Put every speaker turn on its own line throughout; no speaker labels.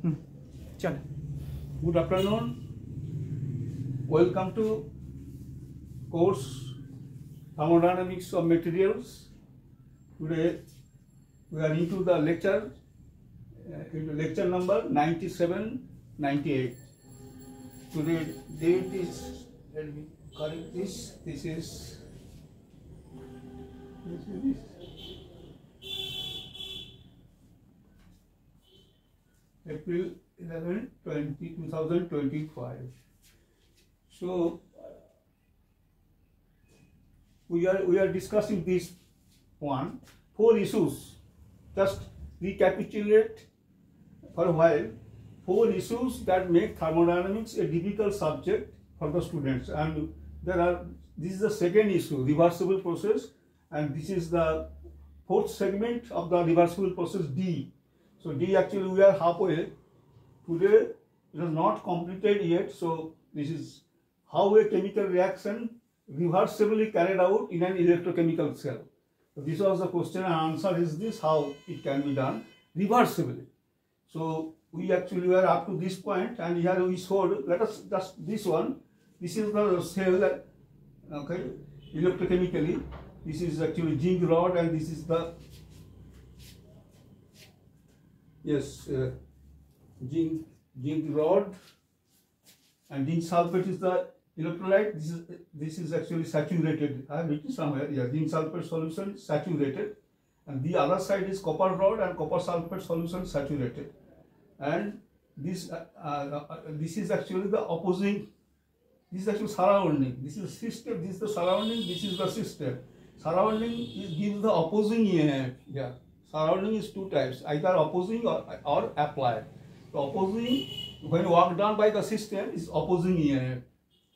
चल.
Good afternoon. Welcome to course Thermodynamics of Materials. Today we are into the lecture number 97-98. Today date is, let me correct this. This is April 11, 2025. So we are discussing this one, 4 issues. Just recapitulate for a while. 4 issues that make thermodynamics a difficult subject for the students, and this is the second issue, reversible process, and this is the 4th segment of the reversible process, D. So D, actually we are halfway. Today it is not completed yet. So this is how a chemical reaction reversibly carried out in an electrochemical cell. So this was the question, and answer is this: how it can be done reversibly. So we actually were up to this point, and here we showed. Let us just this one. This is the cell, okay, electrochemically. This is actually zinc rod, and this is the zinc rod, and zinc sulfate is the electrolyte. This is actually saturated. I have written somewhere. Yeah, zinc sulfate solution saturated, and the other side is copper rod, and copper sulfate solution saturated. And this is actually the opposing. This is actually surrounding. This is system. This is the surrounding. This is the system. Surrounding gives the opposing EMF. Yeah. Surrounding is 2 types, either opposing or applied. The opposing, when work done by the system, is opposing EMF.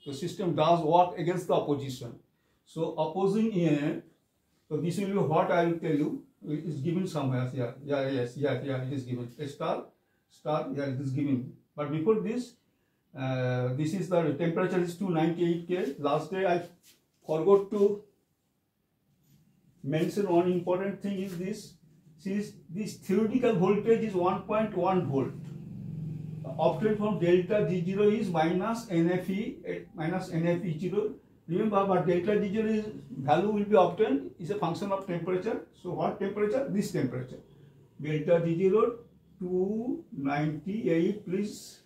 The system does work against the opposition. So opposing EMF, so this will be what I will tell you. It is given somewhere here. Yeah, yes, yeah, it is given. A star, yeah, it is given. But before this, this is the temperature is 298 K. Last day I forgot to mention one important thing is this. Since this theoretical voltage is 1.1 volt, obtained from delta G0 is minus NFE0. Remember, but delta G0 is value will be obtained is a function of temperature. So what temperature? This temperature. Delta G0 298. Please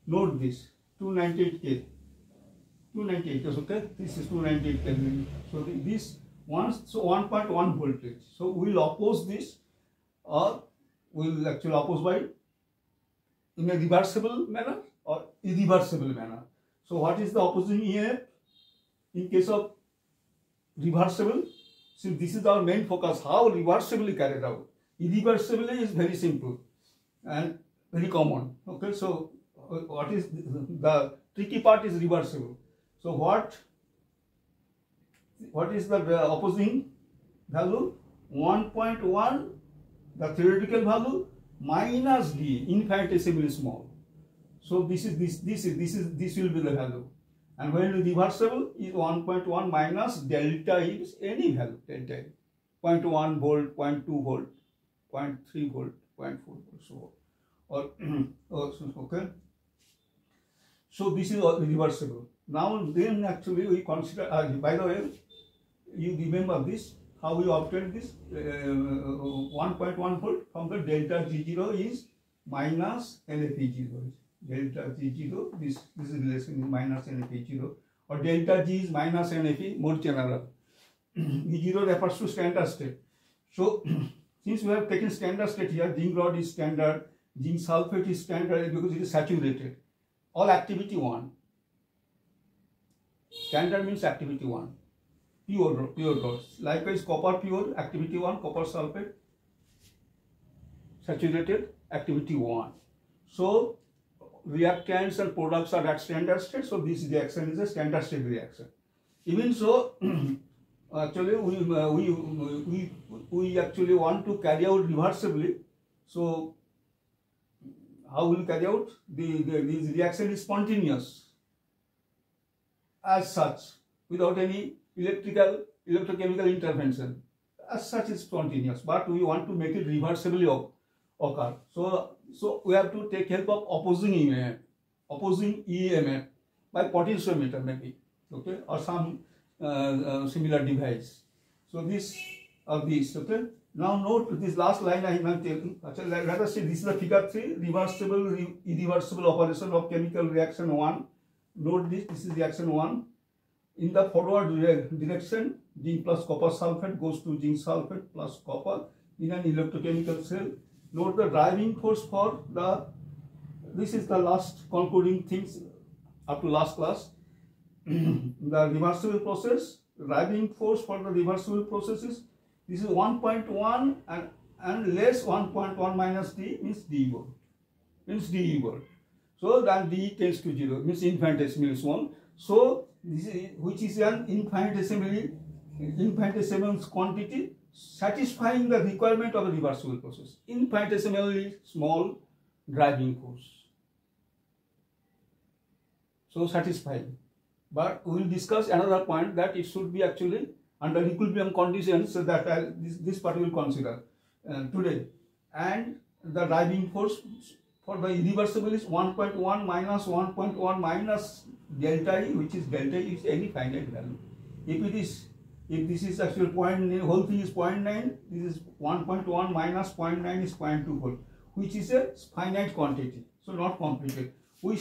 note this 298 K. 298 is okay. This is 298 Kelvin. So this. So 1.1 voltage. So we will oppose this, or we will actually oppose by in a reversible manner or irreversible manner. So what is the opposing EMF in case of reversible? Since this is our main focus, how reversibly carried out. Irreversibly is very simple and very common. Okay, so what is the tricky part is reversible. So what is the opposing value? 1.1, the theoretical value, minus D, infinitesimally small. So this will be the value. And when reversible is 1.1 minus delta is any value, delta 0.1 volt, 0.2 volt, 0.3 volt, 0.4 volt, so on. Okay. So this is reversible. Now then actually we consider, by the way, you remember this, how we obtained this 1.1 volt from the delta G0 is minus NFE0. Delta G0, this relation is minus NFE0, or delta G is minus NFE, more general. E0 refers to standard state. So since we have taken standard state here, zinc rod is standard, zinc sulfate is standard because it is saturated. All activity 1. Standard means activity 1. Pure rods. Likewise, copper pure, activity 1, copper sulfate, saturated, activity 1. So, reactants and products are at standard state, so this reaction is a standard state reaction. Even so, actually, we actually want to carry out reversibly. So, how will we carry out? This reaction is spontaneous as such, without any electrochemical intervention. As such is spontaneous, but we want to make it reversibly occur. So we have to take help of opposing EMF by potentiometer maybe, okay, or some similar device. So this or this, okay. Now note this last line I am telling. Let us see, this is the figure 3, reversible, irreversible operation of chemical reaction 1. Note this is reaction 1. In the forward direction, zinc plus copper sulfate goes to zinc sulfate plus copper in an electrochemical cell. Note the driving force for the, this is the last concluding things up to last class. The reversible process, driving force for the reversible processes, this is 1.1 and less 1.1 minus D means D equal. So then D tends to 0 means infinitesimally small. So this is, which is an infinitesimal quantity satisfying the requirement of a reversible process. Infinitesimally small driving force. So satisfying. But we will discuss another point that it should be actually under equilibrium conditions, so that this part we will consider today. And the driving force for the irreversible is 1.1 minus 1.1 minus delta E, which is delta E is any finite value. If this is actually whole thing is 0.9, this is 1.1 minus 0.9 is 0.2 volt, which is a finite quantity, so not complicated. We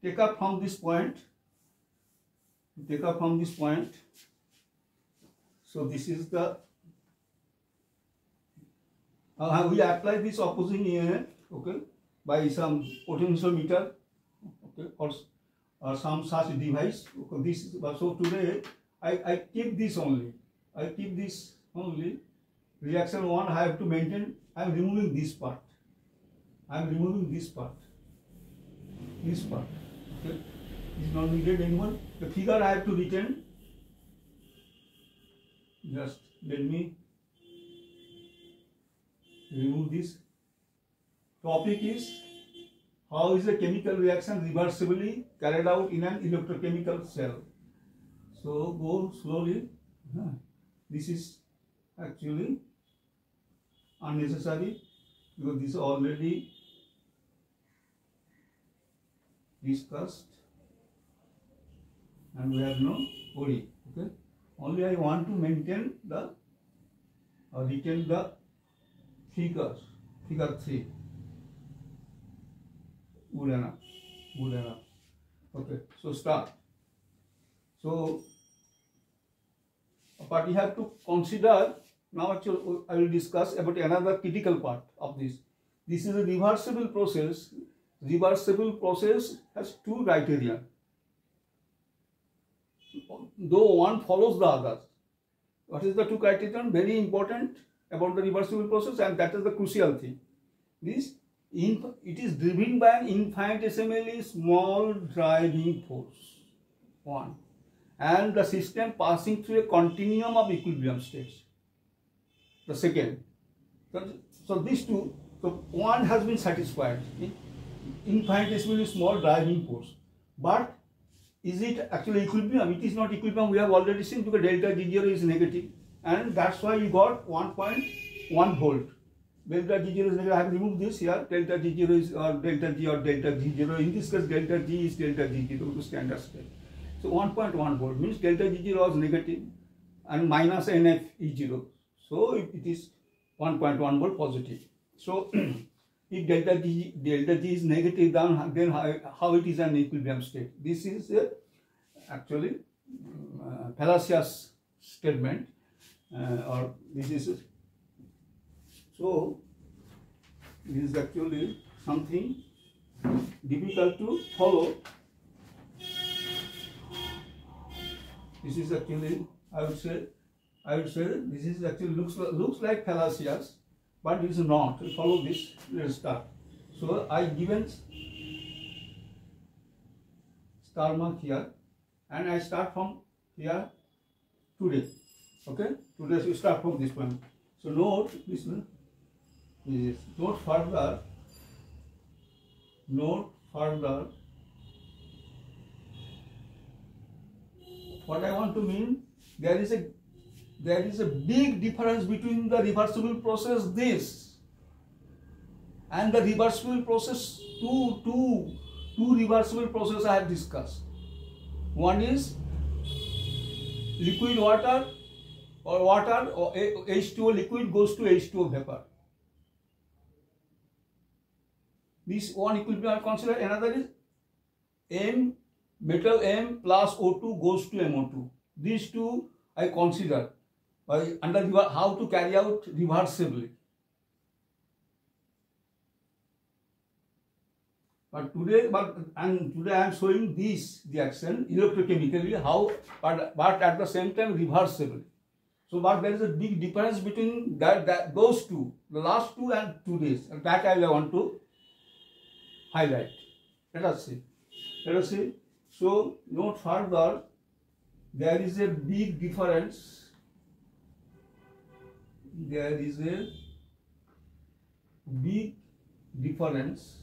take up from this point. So this is the we apply this opposing EMF, okay, by some potentiometer, okay, or some such device. Okay, this is, so today I keep this only. Reaction 1 I have to maintain. I am removing this part. This part. Okay, is not needed anymore. The figure I have to retain. Just let me remove this. Topic is how is a chemical reaction reversibly carried out in an electrochemical cell. So go slowly. This is actually unnecessary because this is already discussed and we have no worry. Okay. Only I want to maintain the retain the figure 3. Good enough. Okay, so start. So, but you have to consider now. Actually, I will discuss about another critical part of this. This is a reversible process. Reversible process has 2 criteria. Though one follows the others. What is the 2 criterion? Very important about the reversible process, and that is the crucial thing. It is driven by an infinitesimally small driving force, 1, and the system passing through a continuum of equilibrium states, the second. So these 2, so 1 has been satisfied, infinitesimally small driving force, but is it actually equilibrium? It is not equilibrium. We have already seen because delta G0 is negative, and that's why you got 1.1 volt. Delta G0 is negative. I have removed this here. Delta G0 is delta G or delta G0. In this case, delta G is delta G0 to standard state. So 1.1 volt means delta G0 was negative and minus NF is 0. So it is 1.1 volt positive. So if delta G is negative, then how it is an equilibrium state? This is actually fallacious statement, or this is so. This is actually something difficult to follow. This is actually, I would say this is actually looks like fallacious, but it is not. Follow this. Let's start. So I given star mark here, and I start from here today. Okay, today we start from this point. So note this one. Note further. What I want to mean, there is a big difference between the reversible process, this, And the reversible process, two reversible processes I have discussed. One is liquid water or H2O liquid goes to H2O vapor. This one equilibrium I consider. Another is metal M plus O2 goes to MO2. These two I consider under how to carry out reversibly. But today I am showing this reaction electrochemically how, but at the same time reversibly. So, but there is a big difference between those two, the last two and today's, and that I want to highlight. Let us see. So, note further, there is a big difference. There is a big difference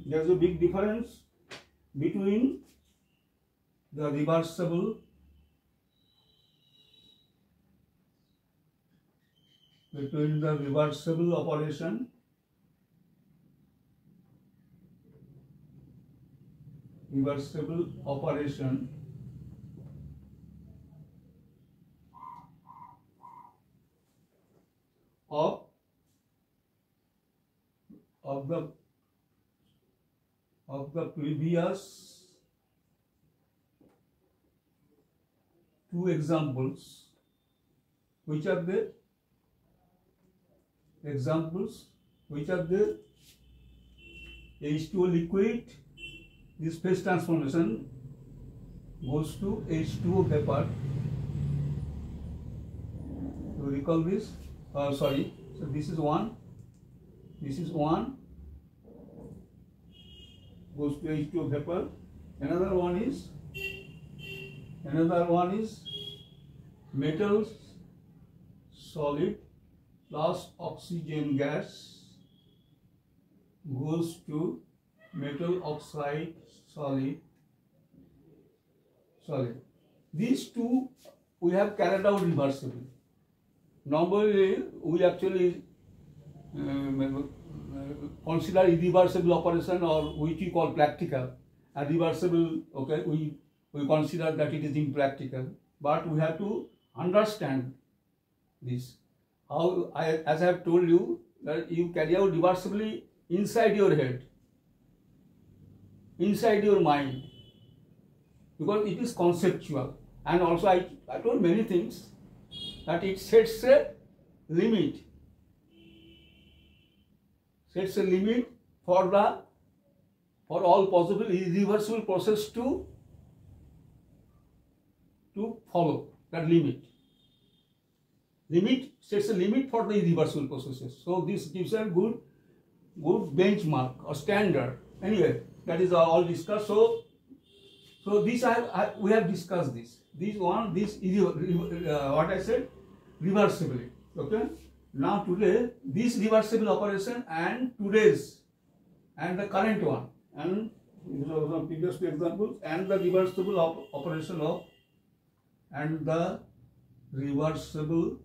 there's a big difference between the reversible operation of the previous two examples. Which are the examples? Which are the H2O liquid, this phase transformation goes to H2O vapor. You recall this? Sorry. So this is one. Goes to H2O vapor. Another one is metal solid plus oxygen gas goes to metal oxide solid. These two we have carried out reversibly. Normally we actually consider irreversible operation, or which we call practical, and reversible, okay, we consider that it is impractical. But we have to understand this. How as I have told you, that you carry out reversibly inside your head, inside your mind, because it is conceptual. And also I told many things, that it sets a limit. For all possible irreversible process to follow. That limit sets a limit for the irreversible processes. So this gives a good benchmark or standard. Anyway, that is all discussed. So this we have discussed this. What I said, reversibly. Okay. Now today, this reversible operation and today's and the current one, and some previous two examples, and the reversible operation of, and the reversible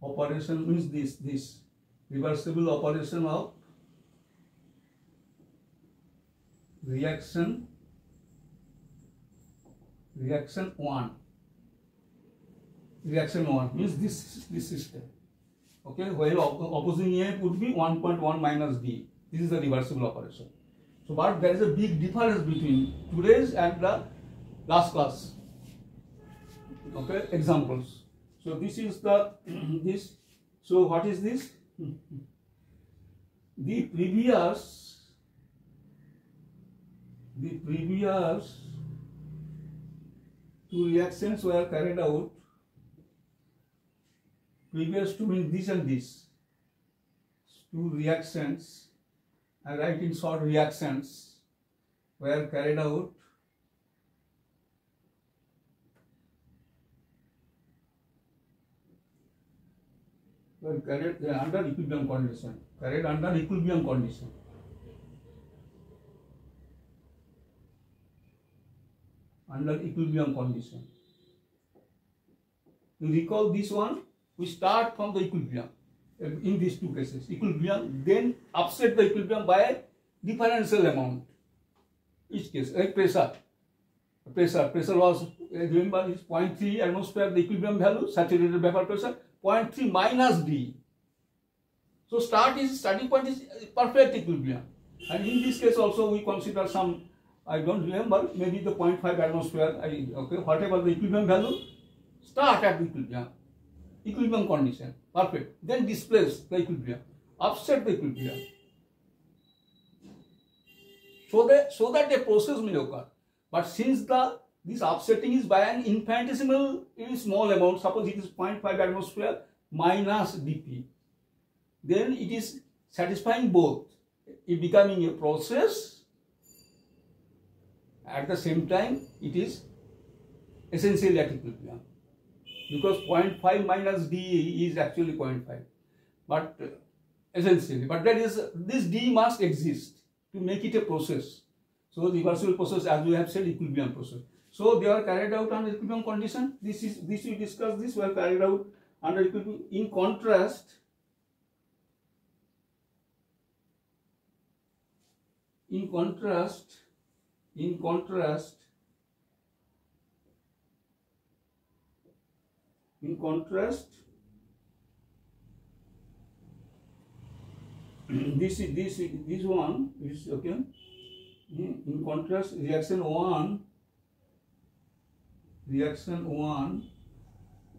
operation means this reversible operation of reaction 1 means this system. Okay, where opposing A would be 1.1 minus D. This is the reversible operation. So, but there is a big difference between today's and the last class. Okay, examples. So this is the this. So what is this? The previous two reactions were carried out. Previous to means this and this. Two reactions, I write in short, reactions were carried out carried under equilibrium condition. Carried under equilibrium condition. Under equilibrium condition. You recall this one? We start from the equilibrium. In these two cases, equilibrium, then upset the equilibrium by a differential amount. Each case, like pressure was, remember, is 0.3 atmosphere, the equilibrium value, saturated vapor pressure, 0.3 minus D. So starting point is perfect equilibrium. And in this case also we consider some, I don't remember, maybe the 0.5 atmosphere, whatever the equilibrium value, start at the equilibrium condition, perfect. Then displace the equilibrium, upset the equilibrium. So that a process may occur. But since this upsetting is by an infinitesimal small amount, suppose it is 0.5 atmosphere minus dP, then it is satisfying both. It becoming a process, at the same time it is essentially at equilibrium. Because 0.5 minus D is actually 0.5, but essentially, but that is, this D must exist to make it a process. So the reversible process, as we have said, equilibrium process. So they are carried out under equilibrium condition. This we discussed. This were carried out under equilibrium. In contrast, this one is okay. In contrast, reaction one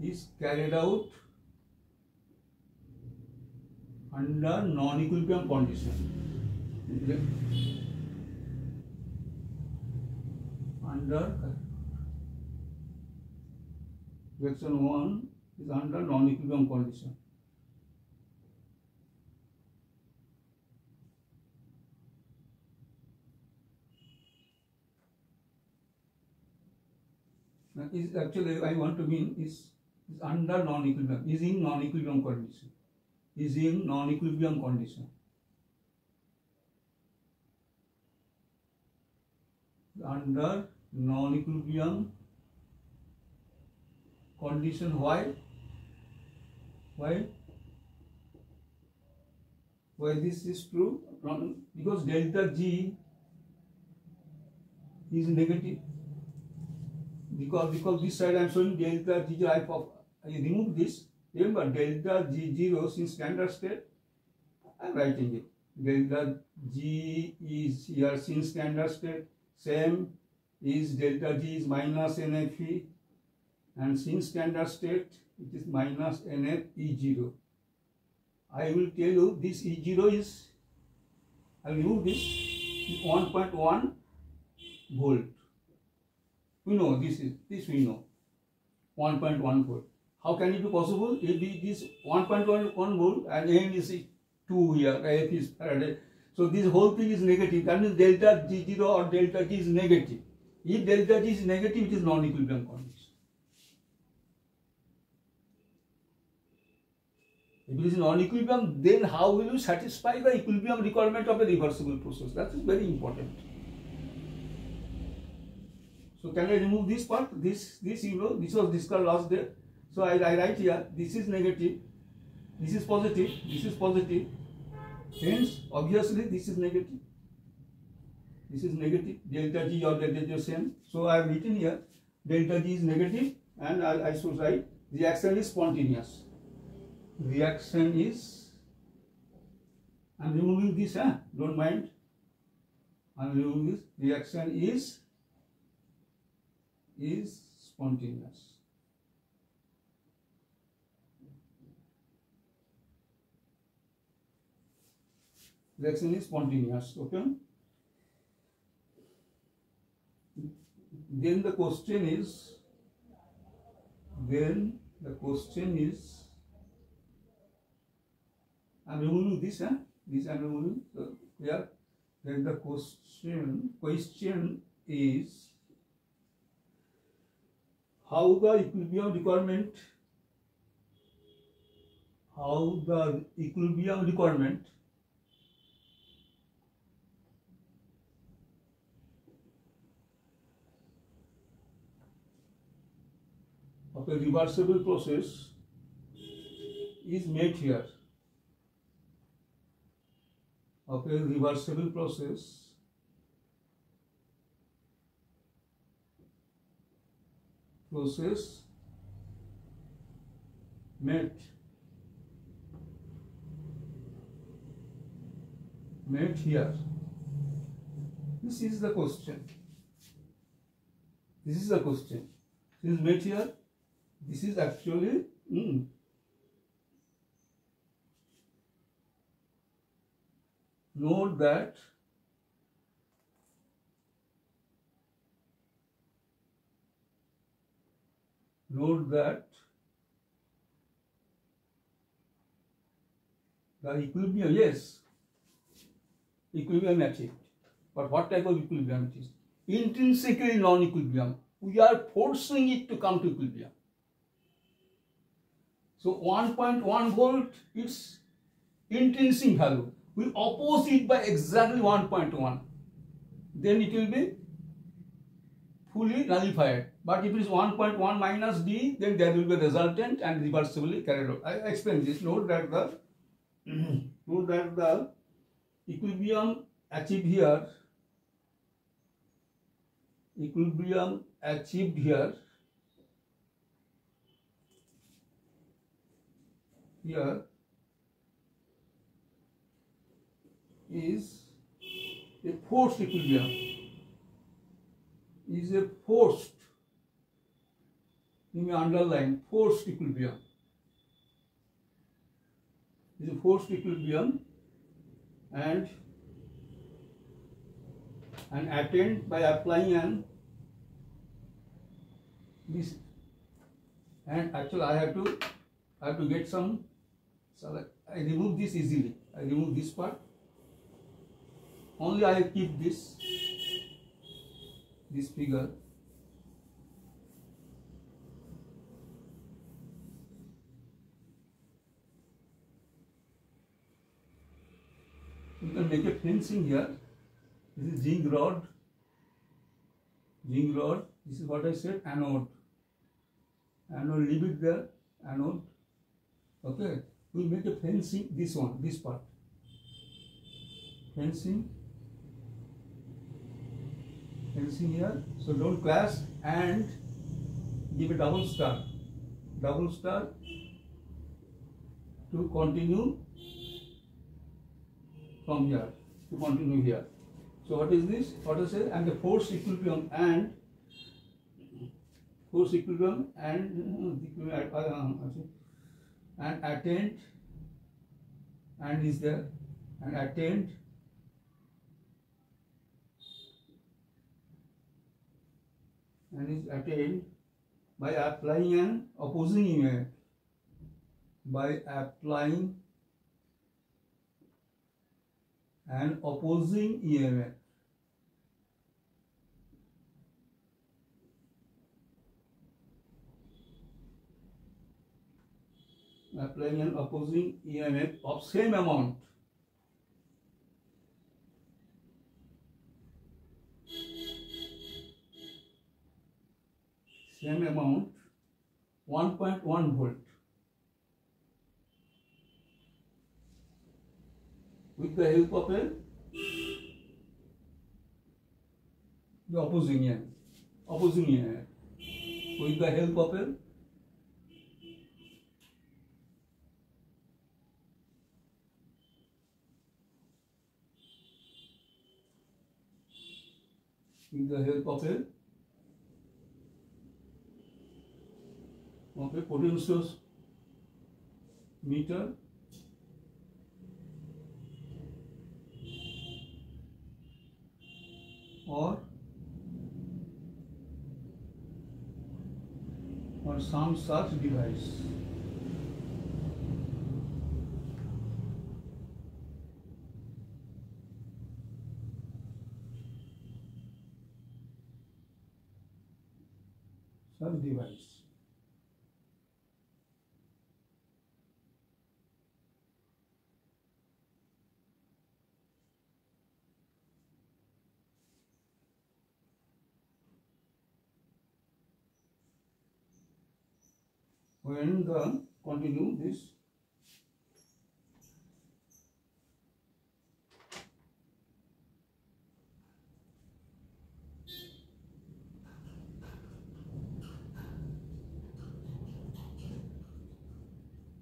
is carried out under non-equilibrium condition. Reaction 1 is under non-equilibrium condition. Is actually, I want to mean is under non-equilibrium, is in non-equilibrium condition. Is in non-equilibrium condition. Under non-equilibrium condition. Why this is true? Because delta G is negative. Because this side I am showing delta G0. I remove this. Remember delta G0 in standard state. I am writing it. Delta G is here in standard state. Same is delta G is minus NFE, and in standard state it is minus NF E0. I will tell you this E0 is, I will remove this, 1.1 volt. We know this we know 1.1 volt. How can it be possible? If this 1.1 volt and N is 2 here, F is Faraday. So this whole thing is negative. That means delta G0 or delta G is negative. If delta G is negative, it is non-equilibrium condition. If it is non-equilibrium, then how will you satisfy the equilibrium requirement of a reversible process? That is very important. So can I remove this part? This was discussed last day. So I write here, this is negative, this is positive, this is positive. Hence, obviously, this is negative. This is negative. Delta G or delta G is same. So I have written here, delta G is negative, and I should write reaction is spontaneous. Reaction is, I am removing this, don't mind. I am removing this. Reaction is spontaneous. Reaction is spontaneous, okay? Then the question is, I am removing this, this I am removing, so here, then the question is, how the equilibrium requirement how the equilibrium requirement of a reversible process is met here. Of a reversible process met here. This is the question. This is the question. This is met here. This is actually note that the equilibrium, yes, equilibrium achieved. But what type of equilibrium it is? Intrinsically non-equilibrium. We are forcing it to come to equilibrium. So 1.1 volt its intrinsic value. We oppose it by exactly 1.1. Then it will be fully nullified. But if it is 1.1 minus D, then there will be a resultant and reversibly carried out. I explain this. Note that the equilibrium achieved here is a forced equilibrium. Is a forced, you may underline, forced equilibrium. Is a forced equilibrium and attained by applying this. And actually I have to get some, so I remove this easily. I remove this part. Only I keep this figure. You can make a fencing here. This is zinc rod. This is what I said, anode. Leave it there, anode. Okay. We make a fencing, this part. Fencing here. So don't clash and give a double star to continue from here, to continue here. So what is this? What I say? And the force equilibrium and attained, and is there, and attained and is attained by applying an opposing EMF. By applying an opposing EMF. Applying an opposing EMF of same amount. Same amount, 1.1 volt. With the help of the opposing EMF. With the help of a potentiometer or some such device. when the continue this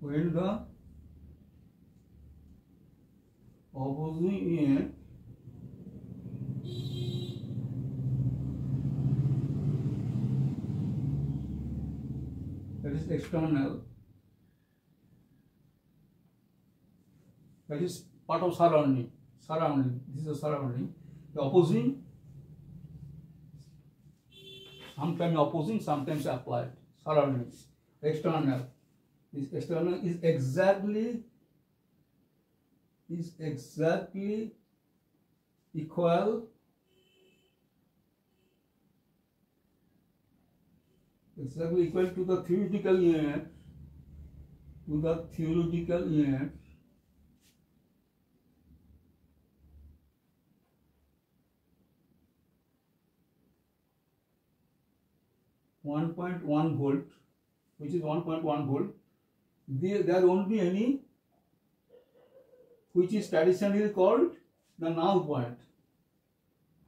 when the opposing end that is external, that is part of surrounding. This is a surrounding. The opposing, sometimes opposing, sometimes applied. Surroundings, external. This external is exactly equal to the theoretical unit, 1.1 volt, which is 1.1 volt. There won't be any which is traditionally called the null point,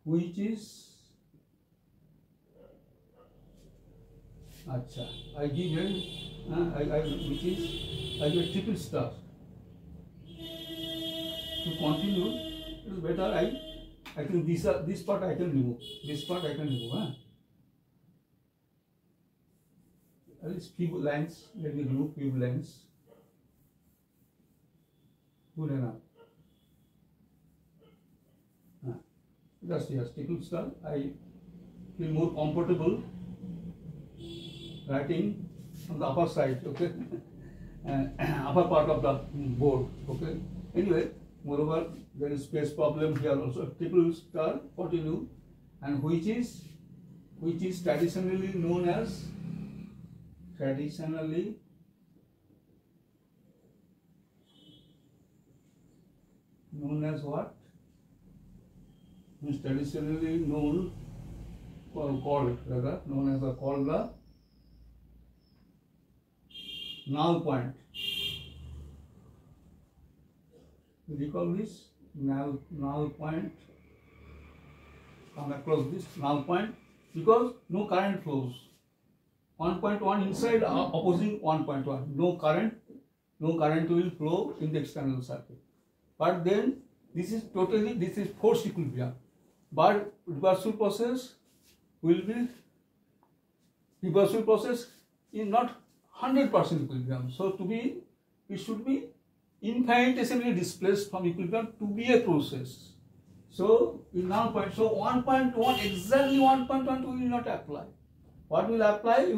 which is I give I give triple star. To continue, it is better I think this part I can remove. This part I can remove. At least few lines. Let me remove few lines. Good enough. Just here, triple star. I feel more comfortable writing on the upper side, okay, upper part of the board, okay. Anyway, moreover, there is space problem here also. Triple star continue, and which is traditionally known as what? Is traditionally known called the null point. We call this null point. Come across this null point because no current flows. 1.1 inside opposing 1.1. No current will flow in the external circuit. But then this is force equilibrium. But reversible process is not 100% equilibrium. So it should be infinitesimally displaced from equilibrium to be a process. So in null point, so 1.1 exactly 1.1 will not apply. What will apply?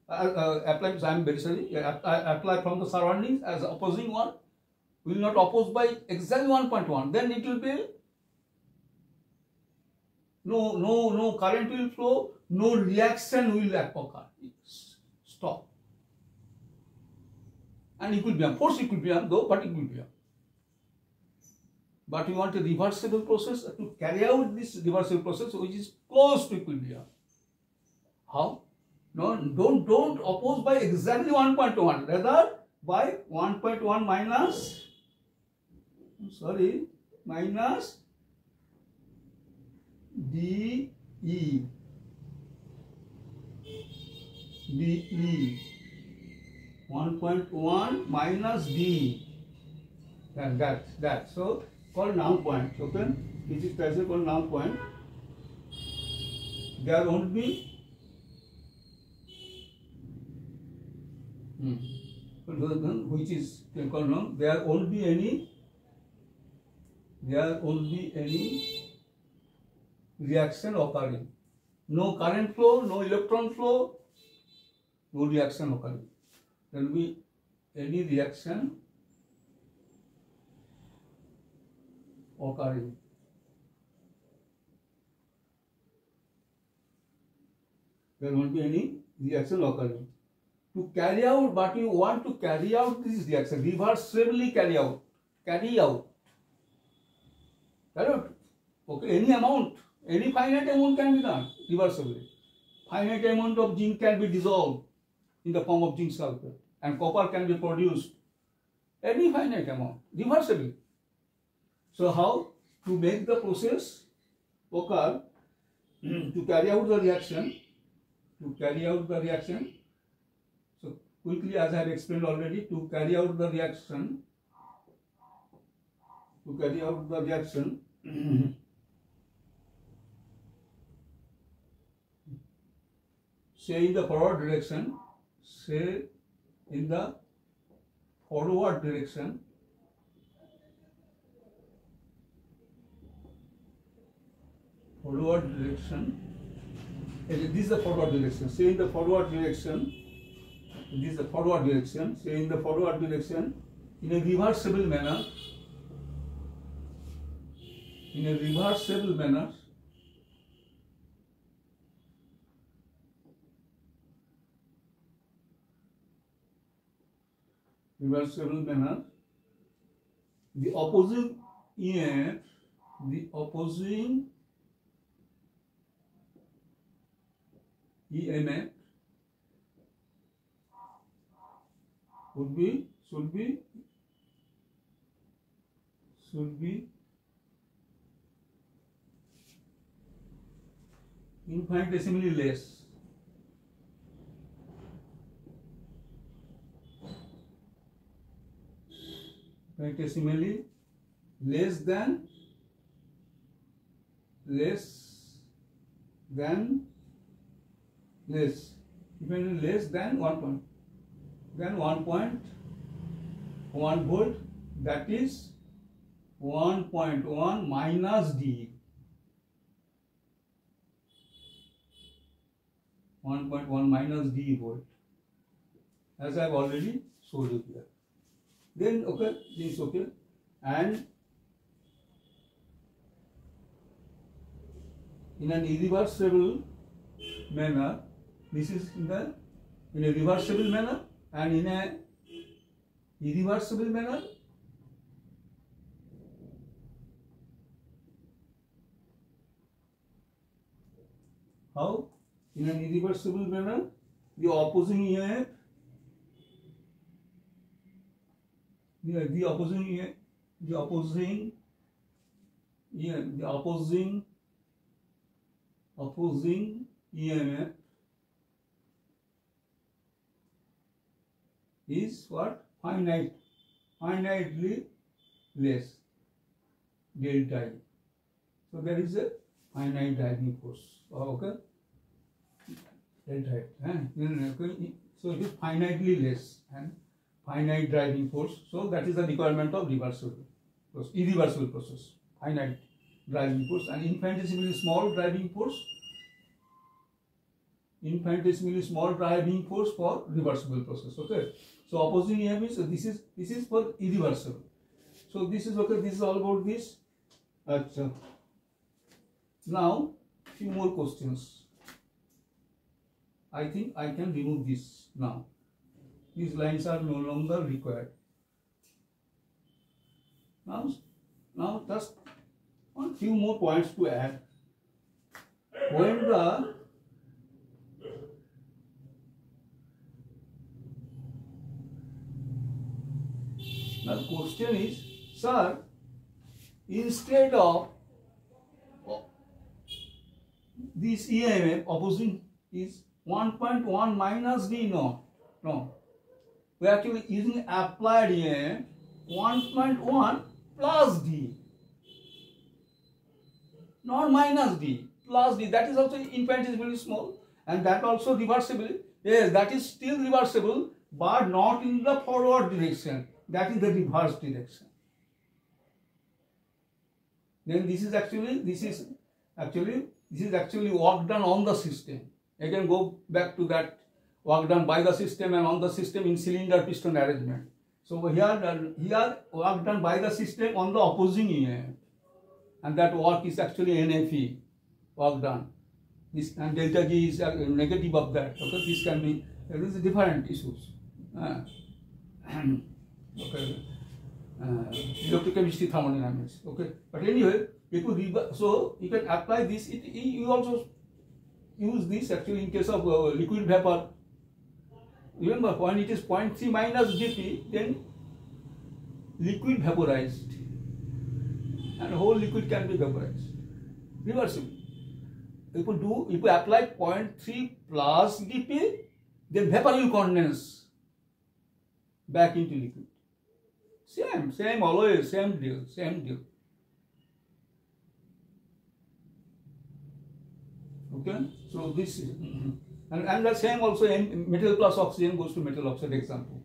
Apply. I am very sorry. Apply from the surroundings as opposing one. Will not oppose by exactly 1.1. Then it will be no current will flow, no reaction will occur. Stop. And equilibrium, force equilibrium though, but equilibrium. But we want a reversible process to carry out this reversible process which is close to equilibrium. How? No, don't oppose by exactly 1.1, rather by 1.1 minus dE 1.1 minus D, and that so called null point, okay, which is specially called null point. There won't be which is called null. There won't be any reaction occurring. No current flow, no electron flow, no reaction occurring. There will be any reaction occurring. There won't be any reaction occurring. To carry out, but you want to carry out this reaction, reversibly carry out. Okay, any amount, any finite amount can be done reversibly. Finite amount of zinc can be dissolved in the form of zinc sulfate, and copper can be produced any finite amount, reversibly. So how to make the process occur, to carry out the reaction, so quickly, as I have explained already, to carry out the reaction, say in the forward direction, this is the forward direction, say in the forward direction, in a reversible manner, the opposing EMF should be infinitesimally less. Infinitesimally less than 1.1 volt, that is 1.1 minus D. 1.1 minus D volt, as I have already showed you here. Then okay, this is okay, and in an irreversible manner, this is in a reversible manner, and in a irreversible manner, how? In an irreversible manner, the opposing EMF, the opposing EMF is what? Finitely less, delta E. So there is a finite driving force. Okay, delta E. So it is finitely less and finite driving force. So that is the requirement of irreversible process. Finite driving force and infinitesimally small driving force for reversible process. Okay. So opposing EMF is this is for irreversible. So this is okay. This is all about this. Now few more questions. I think I can remove this now. These lines are no longer required. Now just one few more points to add. When the question is, sir, instead of this EMF opposing is 1.1 minus D, no. We are actually using applied EMF 1.1 plus D, not minus D, plus D. That is also infinitesimally small, and that also reversible. Yes, that is still reversible, but not in the forward direction. That is the reverse direction. Then this is actually work done on the system. Again, go back to that work done by the system and on the system in cylinder piston arrangement. So here work done by the system on the opposing EMF, and that work is actually NFE work done. This and delta G is negative of that. Okay, this can be different issues. Okay, electrochemistry, thermodynamics. Okay, but anyway, so you can apply this. You also use this actually in case of liquid vapor. remember when it is 0.3 minus dP, then liquid vaporized, and whole liquid can be vaporized. Reversible. If you apply 0.3 plus dP, then vapor will condense back into liquid. Same always, same deal. Okay, so this is, and the same also metal plus oxygen goes to metal oxide example.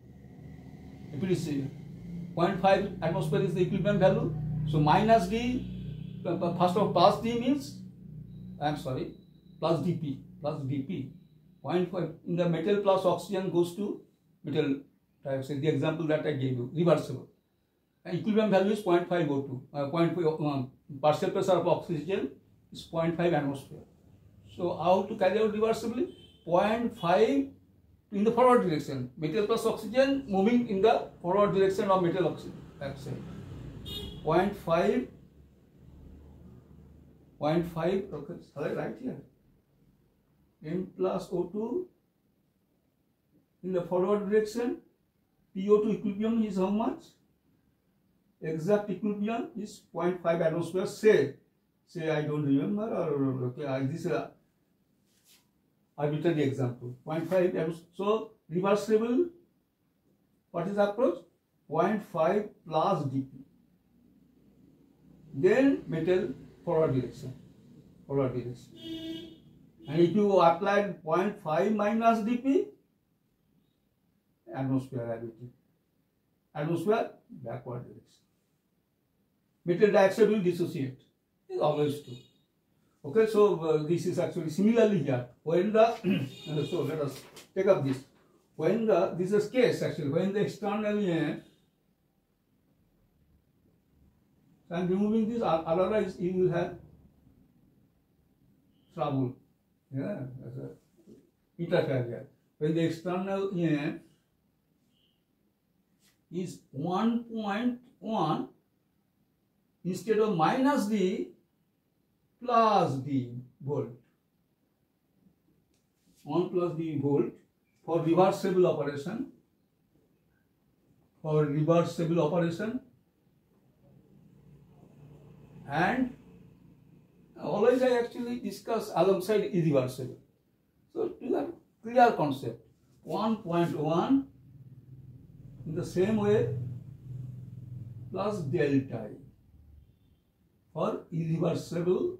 If it is 0.5 atmosphere is the equilibrium value, so minus D, first of all plus D means, plus dP, 0.5 in the metal plus oxygen goes to metal dioxide, the example that I gave you, reversible. And equilibrium value is 0.5 O2, 0.5 partial pressure of oxygen is 0.5 atmosphere. So how to carry out reversibly? 0.5 in the forward direction, metal plus oxygen moving in the forward direction of metal oxide. 0.5, okay, right here. M plus O2 in the forward direction. PO2 equilibrium is how much? Exact equilibrium is 0.5 atmosphere. Say I don't remember, or okay, this is a arbitrary example. 0.5 atmosphere. So reversible. What is the approach? 0.5 plus dP. Then metal forward direction. And if you apply 0.5 minus dP, atmosphere backward direction. Metal dioxide will dissociate. It is always true. Okay, so this is actually similarly here. When the so let us take up this. When this is case actually, when the external so I am removing this, otherwise you will have trouble. Yeah, as a intercarrier. When the external is 1.1 instead of minus D plus D volt. 1 plus D volt for reversible operation. And always I actually discuss alongside irreversible. So you have clear concept. 1.1 in the same way plus delta E for irreversible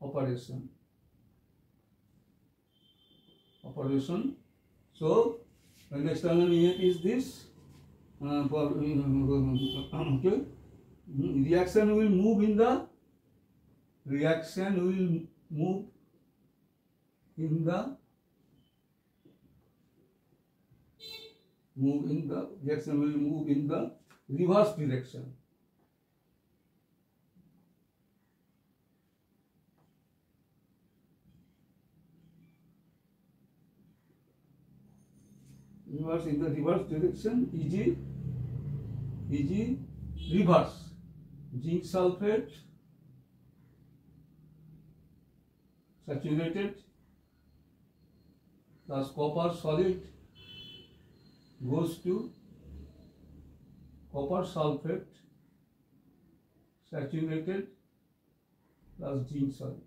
operation. So when the external unit is this, okay, reaction will move in the reaction will move in the reverse direction. Reverse in the reverse direction, e.g. reverse. Zinc sulfate saturated plus copper solid goes to copper sulfate saturated plus zinc solid.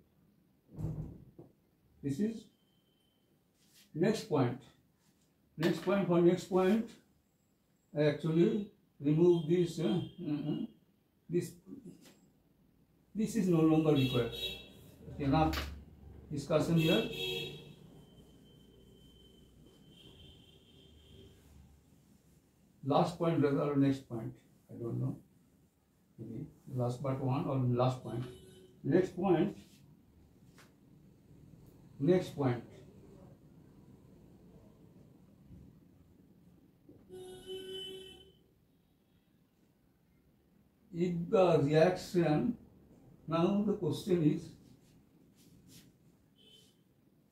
This is next point. Next point, I actually remove this. This is no longer required. Enough discussion here. Last point rather, or next point, I don't know. Maybe last but one or last point. Next point. If the reaction, now the question is,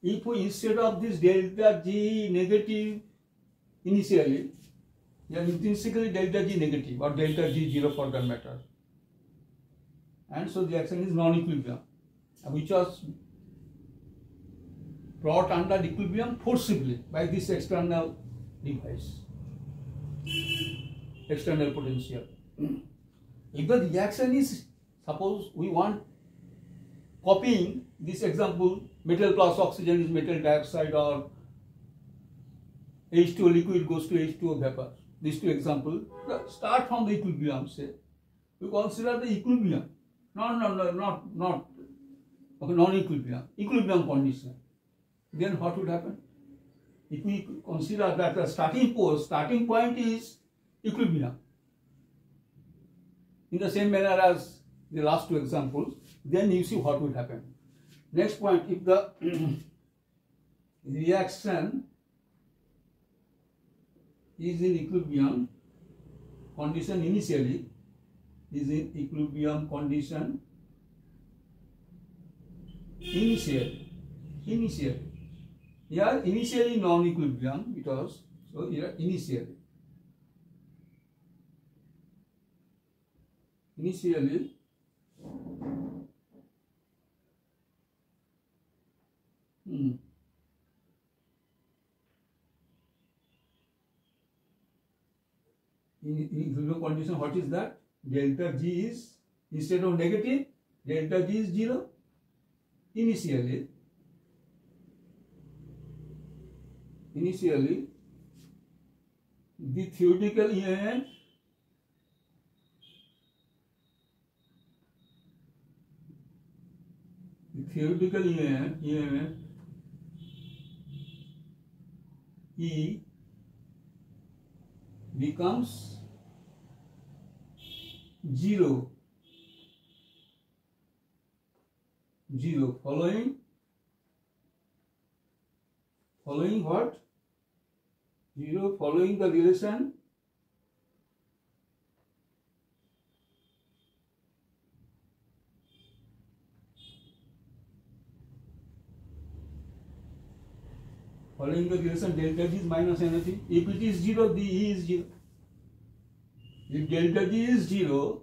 if we instead of this delta G negative initially, we are intrinsically delta G negative or delta G 0 for that matter, and so the reaction is non-equilibrium, which was brought under equilibrium forcibly by this external device, external potential. If the reaction is, suppose we want copying this example, metal plus oxygen is metal dioxide, or H2O liquid goes to H2O vapor. These two examples, start from the equilibrium, say. We consider the equilibrium, not non-equilibrium, equilibrium condition. Then what would happen? If we consider that the starting point is equilibrium, in the same manner as the last two examples, then you see what would happen. Next point, if the reaction is in equilibrium condition initially, is in equilibrium condition initially. Here initially non-equilibrium it was, so here initially in equilibrium condition, what is that? Delta G is, instead of negative, delta G is 0. Initially the theoretical EMF E becomes 0 following what? 0 following the relation delta G is minus energy. If it is 0, the E is 0. If delta G is 0,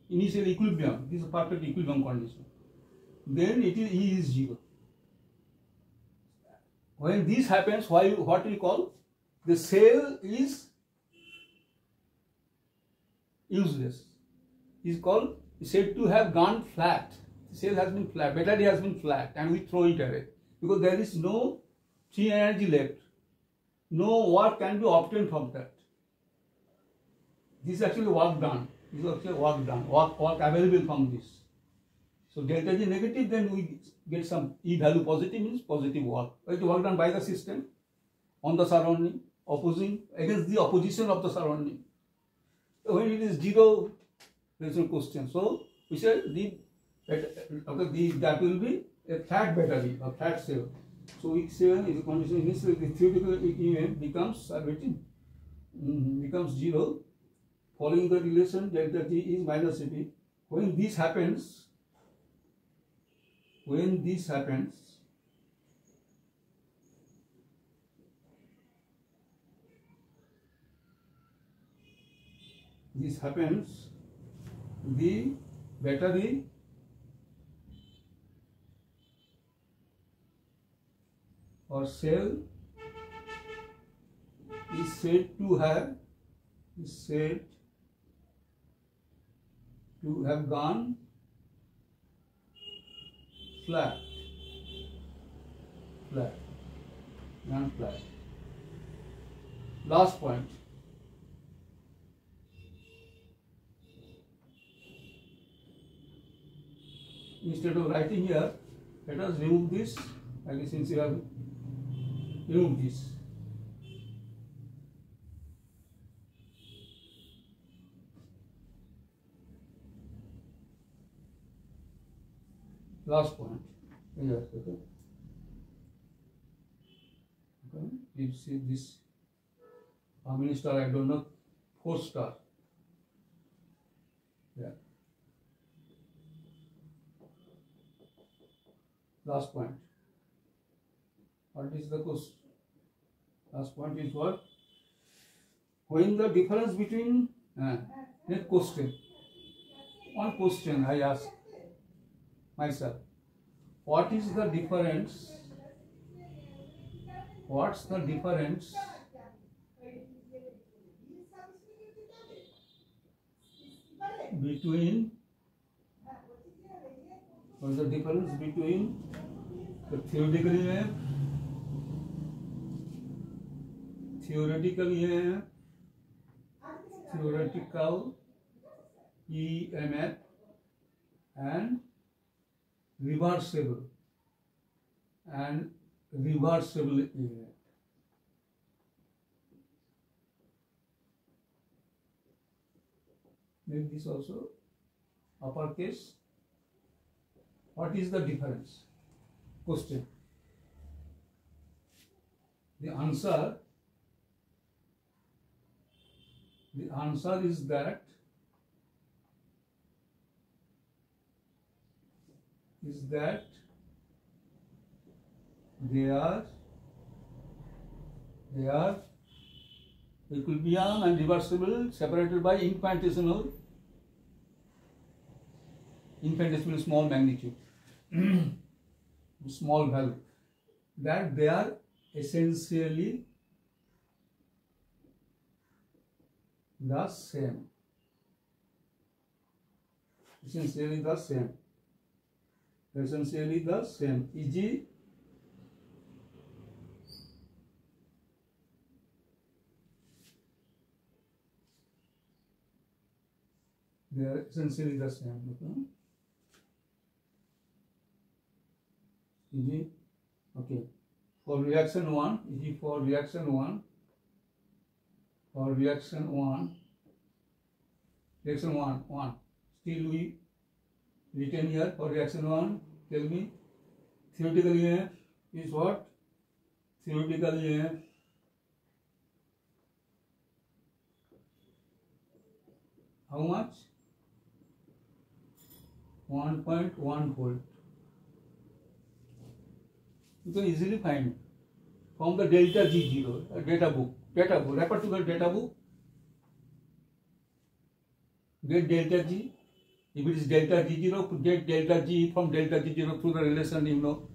initial equilibrium, this is a perfect equilibrium condition, then it is E is 0. When this happens, what we call the cell is useless. Is called, said to have gone flat. The cell has been flat, battery has been flat, and we throw it away because there is no free energy left. No work can be obtained from that. This is actually work done. Work available from this. So delta G negative, then we get some E value positive, means positive work. It work done by the system on the surrounding, opposing against the opposition of the surrounding. So when it is 0, there is no question. So we said that will be a flat battery, a flat cell. So we say is a condition initially the theoretical EMF becomes 0 following the relation delta G is minus AB. When this happens, the battery or cell is said to have gone flat. Last point. Instead of writing here, let us remove this. Since you have removed this. Last point. Yes, okay. You see this, how many star? I don't know. 4 star. Yeah. Last point. What is the question? Last point is what? When the difference between next question. One question I ask myself. What is the difference what's the difference between the theoretical EMF, theoretical EMF and reversible EMF. Make this also uppercase. What is the difference? Question. The answer is that they are equilibrium and reversible separated by infinitesimal small magnitude, small value, that they are essentially the same. Essentially the same. E.g., they are essentially the same. Okay. For reaction 1, still we written here for reaction 1. Tell me, theoretical EMF is what? Theoretical EMF how much? 1.1 volt. You can easily find from the delta G0 data book. Refer to the data book. Get delta G. If it is delta G0, get delta G from delta G0 through the relation, you know.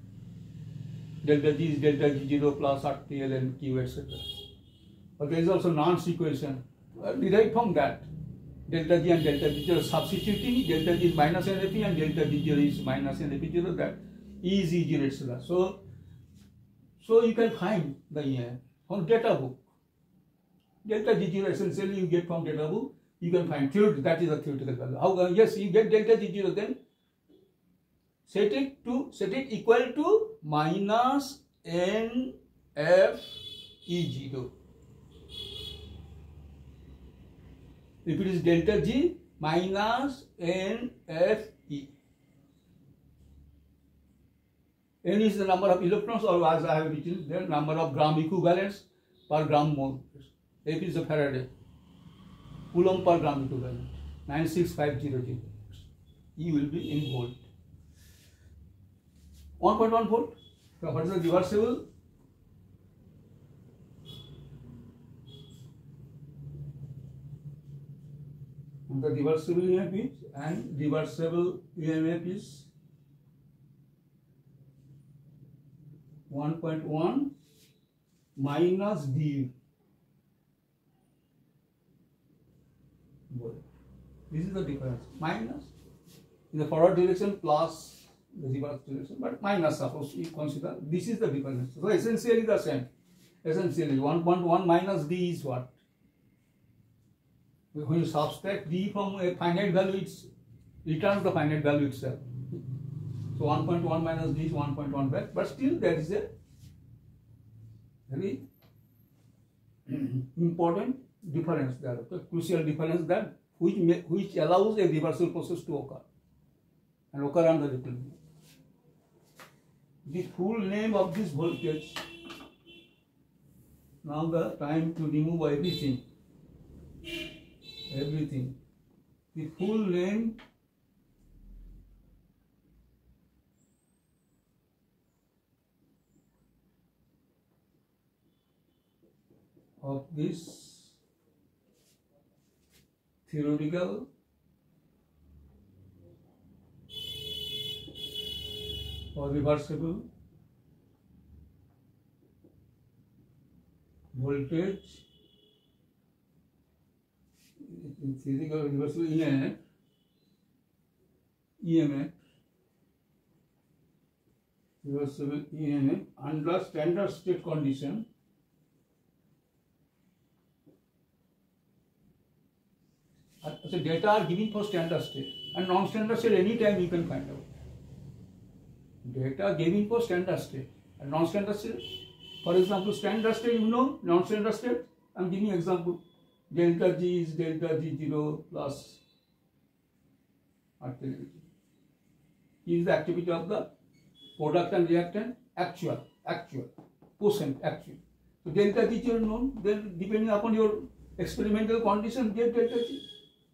Delta G is delta G0 plus RTL and Q, etc. But there is also Nernst equation. Derived from that. Delta G and delta G0 substituting, delta G is minus NFE and delta G0 is minus NFE0, that E is E0, etc. So you can find the EMF from data book. Delta G0 essentially you get from data book. You can find that is a theoretical value. How? Yes, you get delta G0, then set it equal to minus NFE0. If it is delta G minus NFE. N is the number of electrons, or as I have written there, number of gram equivalents per gram mole. F is the Faraday. Coulomb per gram equivalent. 96500. E will be in volt. 1.1 volt. So what is the reversible? The reversible EMF is, and reversible EMF is 1.1 minus D. This is the difference. Minus in the forward direction plus the reverse direction, but minus, suppose you consider. This is the difference. So essentially the same. Essentially 1.1 minus D is what? When you subtract D from a finite value, it returns the finite value itself. So 1.1 minus D is 1.1 back, but still there is a very important difference there, a crucial difference that which allows a reversal process to occur and occur under equilibrium. The full name of this voltage. Now the time to remove everything. The full name of this theoretical or reversible voltage in physical reversible EMF reversible EMF under standard state condition so data are given for standard state and non-standard state anytime you can find out. Data given for standard state and non-standard state. For example, standard state you know, non-standard state. I am giving example. Delta G is delta G0 plus activity. Is the activity of the product and reactant actual, quotient actual. So delta G0 known. Then depending upon your experimental condition, get delta G.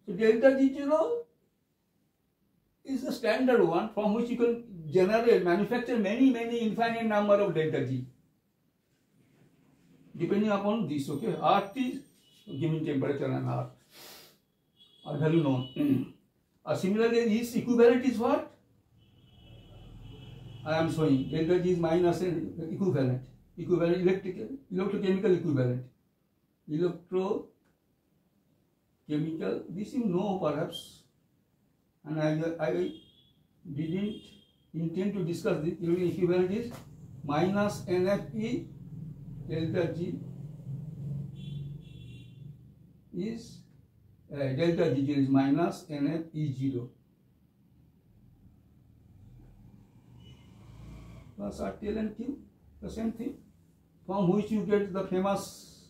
So delta G0 is the standard one from which you can manufacture many infinite number of delta G. Depending upon this, okay, Earth is given temperature and Earth are value known. Similarly, this equivalent is what? I am showing delta G is minus an equivalent electrochemical equivalent. Electrochemical, this you know perhaps, and I didn't intend to discuss this. Equivalent is minus NFE delta G is delta G0 is minus NFE0 plus RTL and Q, the same thing, from which you get the famous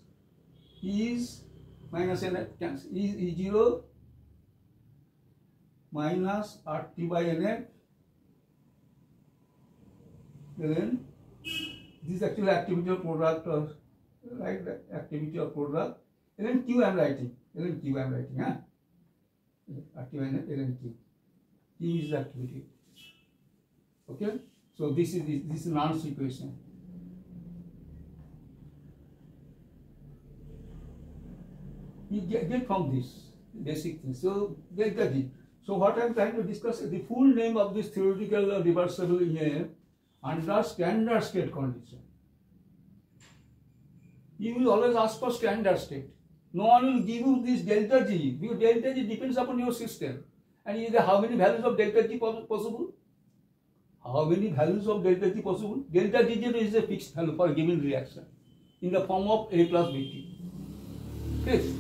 is minus NF cancel E0 minus RT by NF. Then this is actually activity of product or right activity of product. Then Q I am writing. Huh? Active NF then Q. Q is the activity. Okay. So this is Nernst equation. You get from this basic thing. So delta G. So what I am trying to discuss is the full name of this theoretical reversible EMF under standard state condition. You will always ask for standard state. No one will give you this delta G because delta G depends upon your system. And is there how many values of delta G possible? How many values of delta G possible? Delta G0 is a fixed value for a given reaction in the form of A plus BT. Fixed.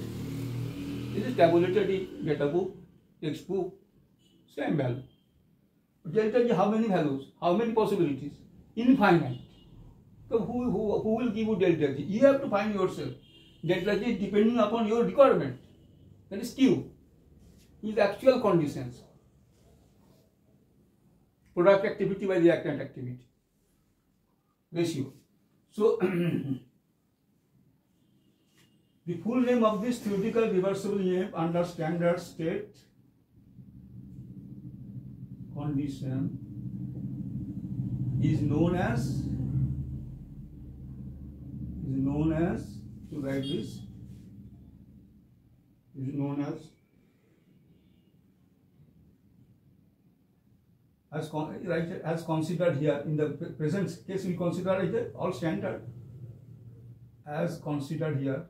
This is tabulated in data book, textbook, same value. Delta G, how many values? How many possibilities? Infinite. So who will give you delta G? You have to find yourself. Delta G depending upon your requirement. That is Q. With actual conditions. Product activity by reactant activity. Ratio. So the full name of this theoretical reversible EMF under standard state condition is known as to write this is known as considered here in the present case we consider it all standard as considered here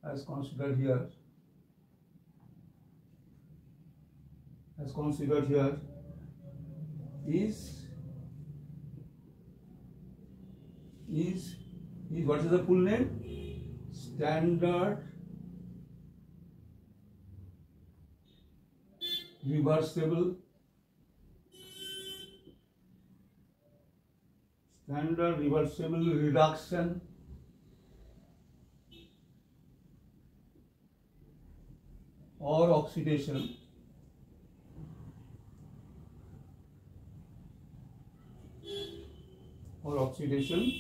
as considered here is what is the full name? Standard reversible reduction or oxidation potential.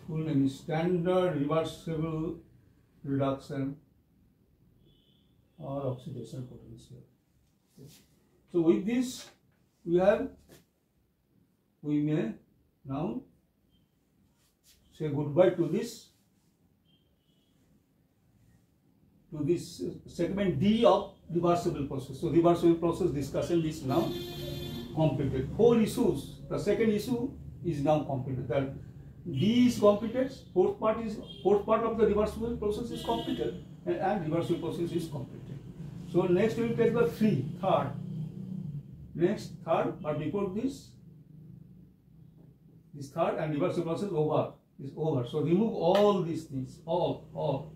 Full name is standard reversible reduction or oxidation potential. So with this we may now say goodbye to this to this segment D of reversible process. So reversible process discussion is now completed. 4 issues. The second issue is now completed. That D is completed. Fourth part of the reversible process is completed, and reversible process is completed. So next we will take the third. Next third, but before this third and reversible process is over. So remove all these things, all. All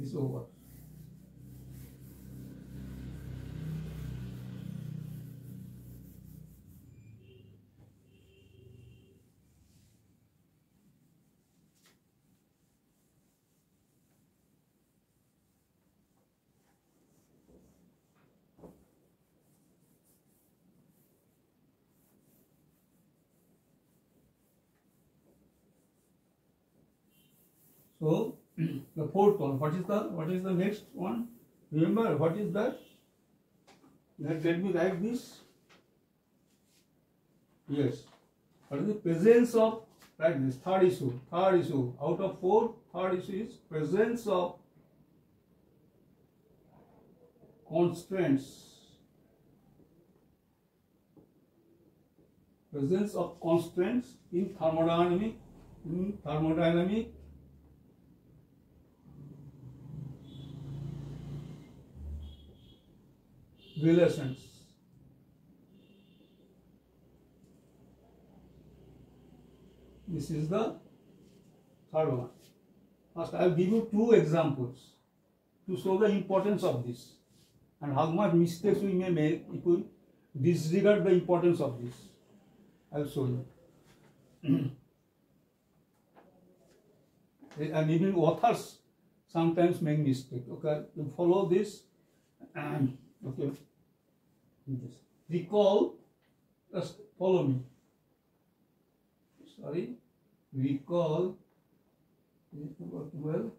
is over. So the fourth one, what is the next one? Remember what is that? Let me write this. Yes. What is the presence of, write this, third issue. Out of 4, third issue is presence of constraints. Presence of constraints in thermodynamic relations. This is the third one. First, I will give you 2 examples to show the importance of this and how much mistakes we may make if we disregard the importance of this. I will show you. And even authors sometimes make mistakes. Okay, you follow this. Okay, recall, just follow me. Sorry, recall, well,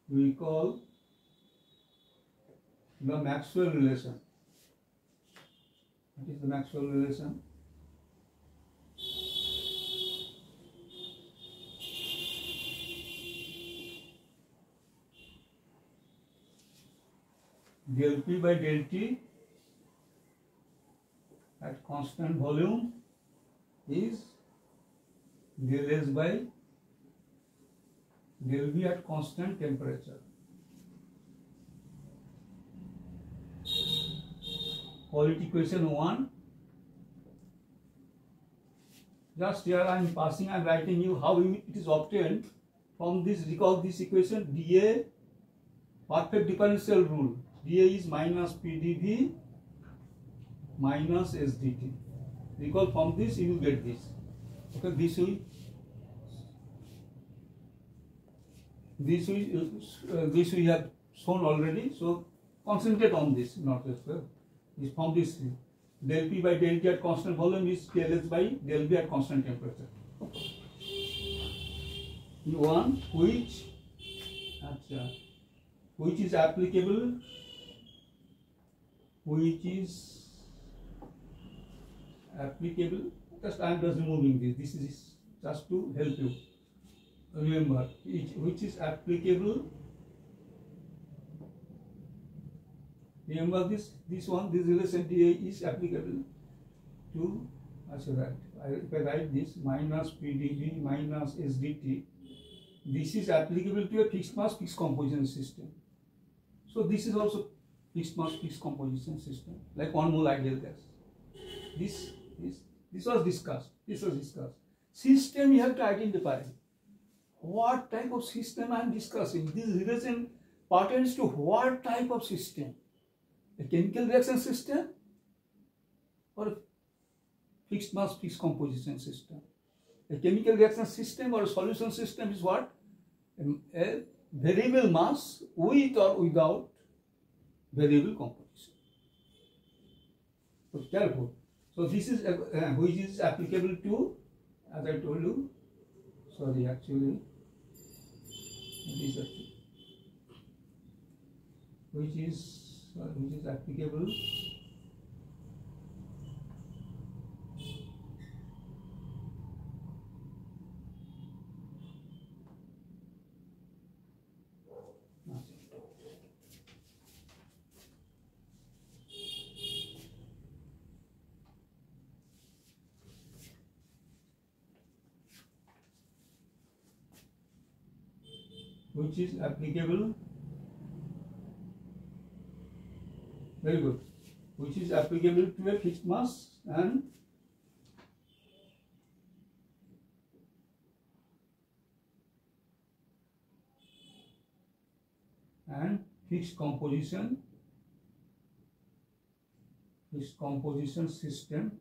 recall the Maxwell relation. What is the Maxwell relation? Del P by del T at constant volume is del S by del V at constant temperature. Quality equation 1. Just here I am writing you how it is obtained from this. Recall this equation, dA, perfect differential rule. dA is minus PdV minus SdT. Recall from this you will get this. Okay, this we have shown already. So concentrate on this, not as well. Is from this del P by del T at constant volume is del S by del V at constant temperature. One which is applicable. Just I am just removing this. This is just to help you. Remember, which is applicable. Remember this relation dA is applicable to, if I write this minus PdV minus SdT, this is applicable to a fixed mass fixed composition system. So this is also fixed mass fixed composition system, like 1 mole ideal gas. This was discussed. System, you have to identify what type of system I am discussing. This relation pertains to what type of system? A chemical reaction system or a fixed mass fixed composition system? A chemical reaction system or a solution system is what? A variable mass with or without variable composition. So careful. So this is which is applicable to, as I told you, sorry, actually it is actually which is applicable very good, which is applicable to a fixed mass and fixed composition system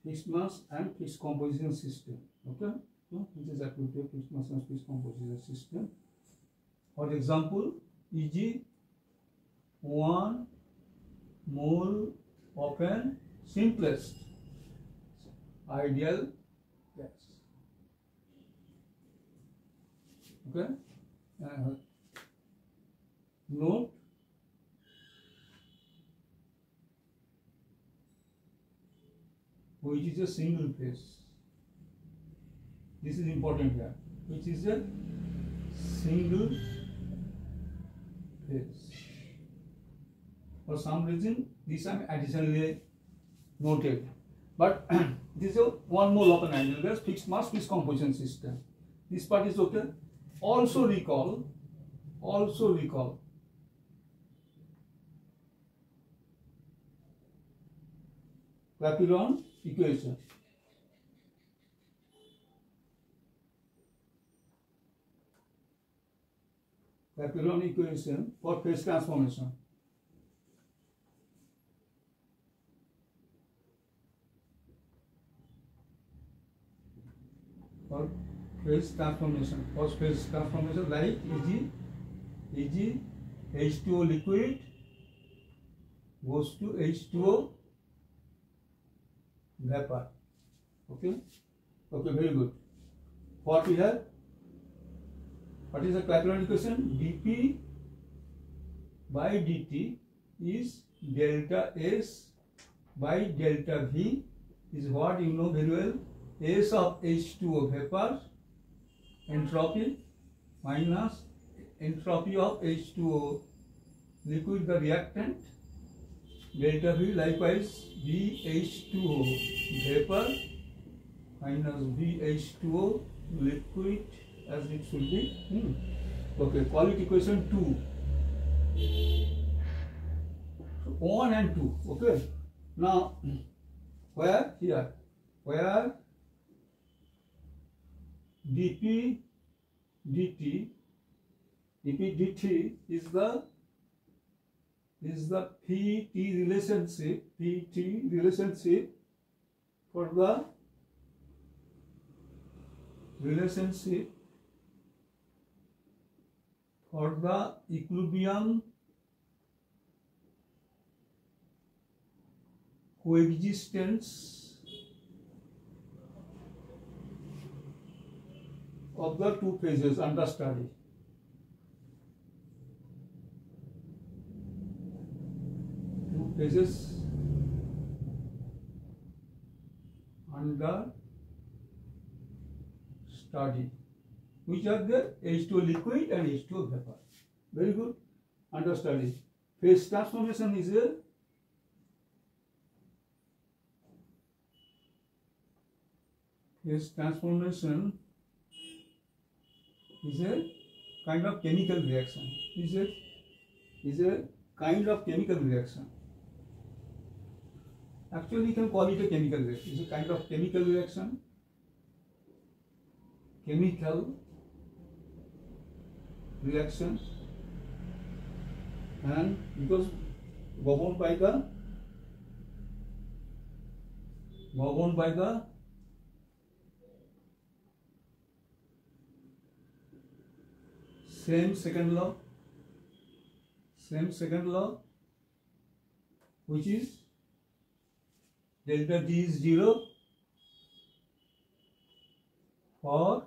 fixed mass and fixed composition system. Okay, so this is applicable to fixed mass and fixed composition system. For example, e.g. 1 mole of an simplest ideal gas. Okay, note which is a single phase. This is important here. Which is a single phase. For some reason, this I am additionally noted. But this is a 1 mole of an ideal gas, fixed mass, fixed composition system. This part is okay. Also recall Clapeyron equation. Clapeyron equation for phase transformation. For phase transformation like Eg H2O liquid goes to H2O vapor. Okay, very good. What we have? What is the Clapeyron equation? dP by dt is delta S by delta V is what you know very well. S of H2O vapor entropy minus entropy of H2O liquid, the reactant, delta V, likewise VH2O vapor minus VH2O liquid as it should be. Okay, quality equation 2. So 1 and 2. Okay. Now, where here? Where dP dt is the PT relationship for the equilibrium coexistence of the two phases under study. Two phases under study, which are the H2O liquid and H2O vapor. Very good. Under study. Phase transformation is a kind of chemical reaction. Is a kind of chemical reaction. Actually, you can call it a chemical reaction. It's a kind of chemical reaction. And because governed by the same second law which is delta G is 0 for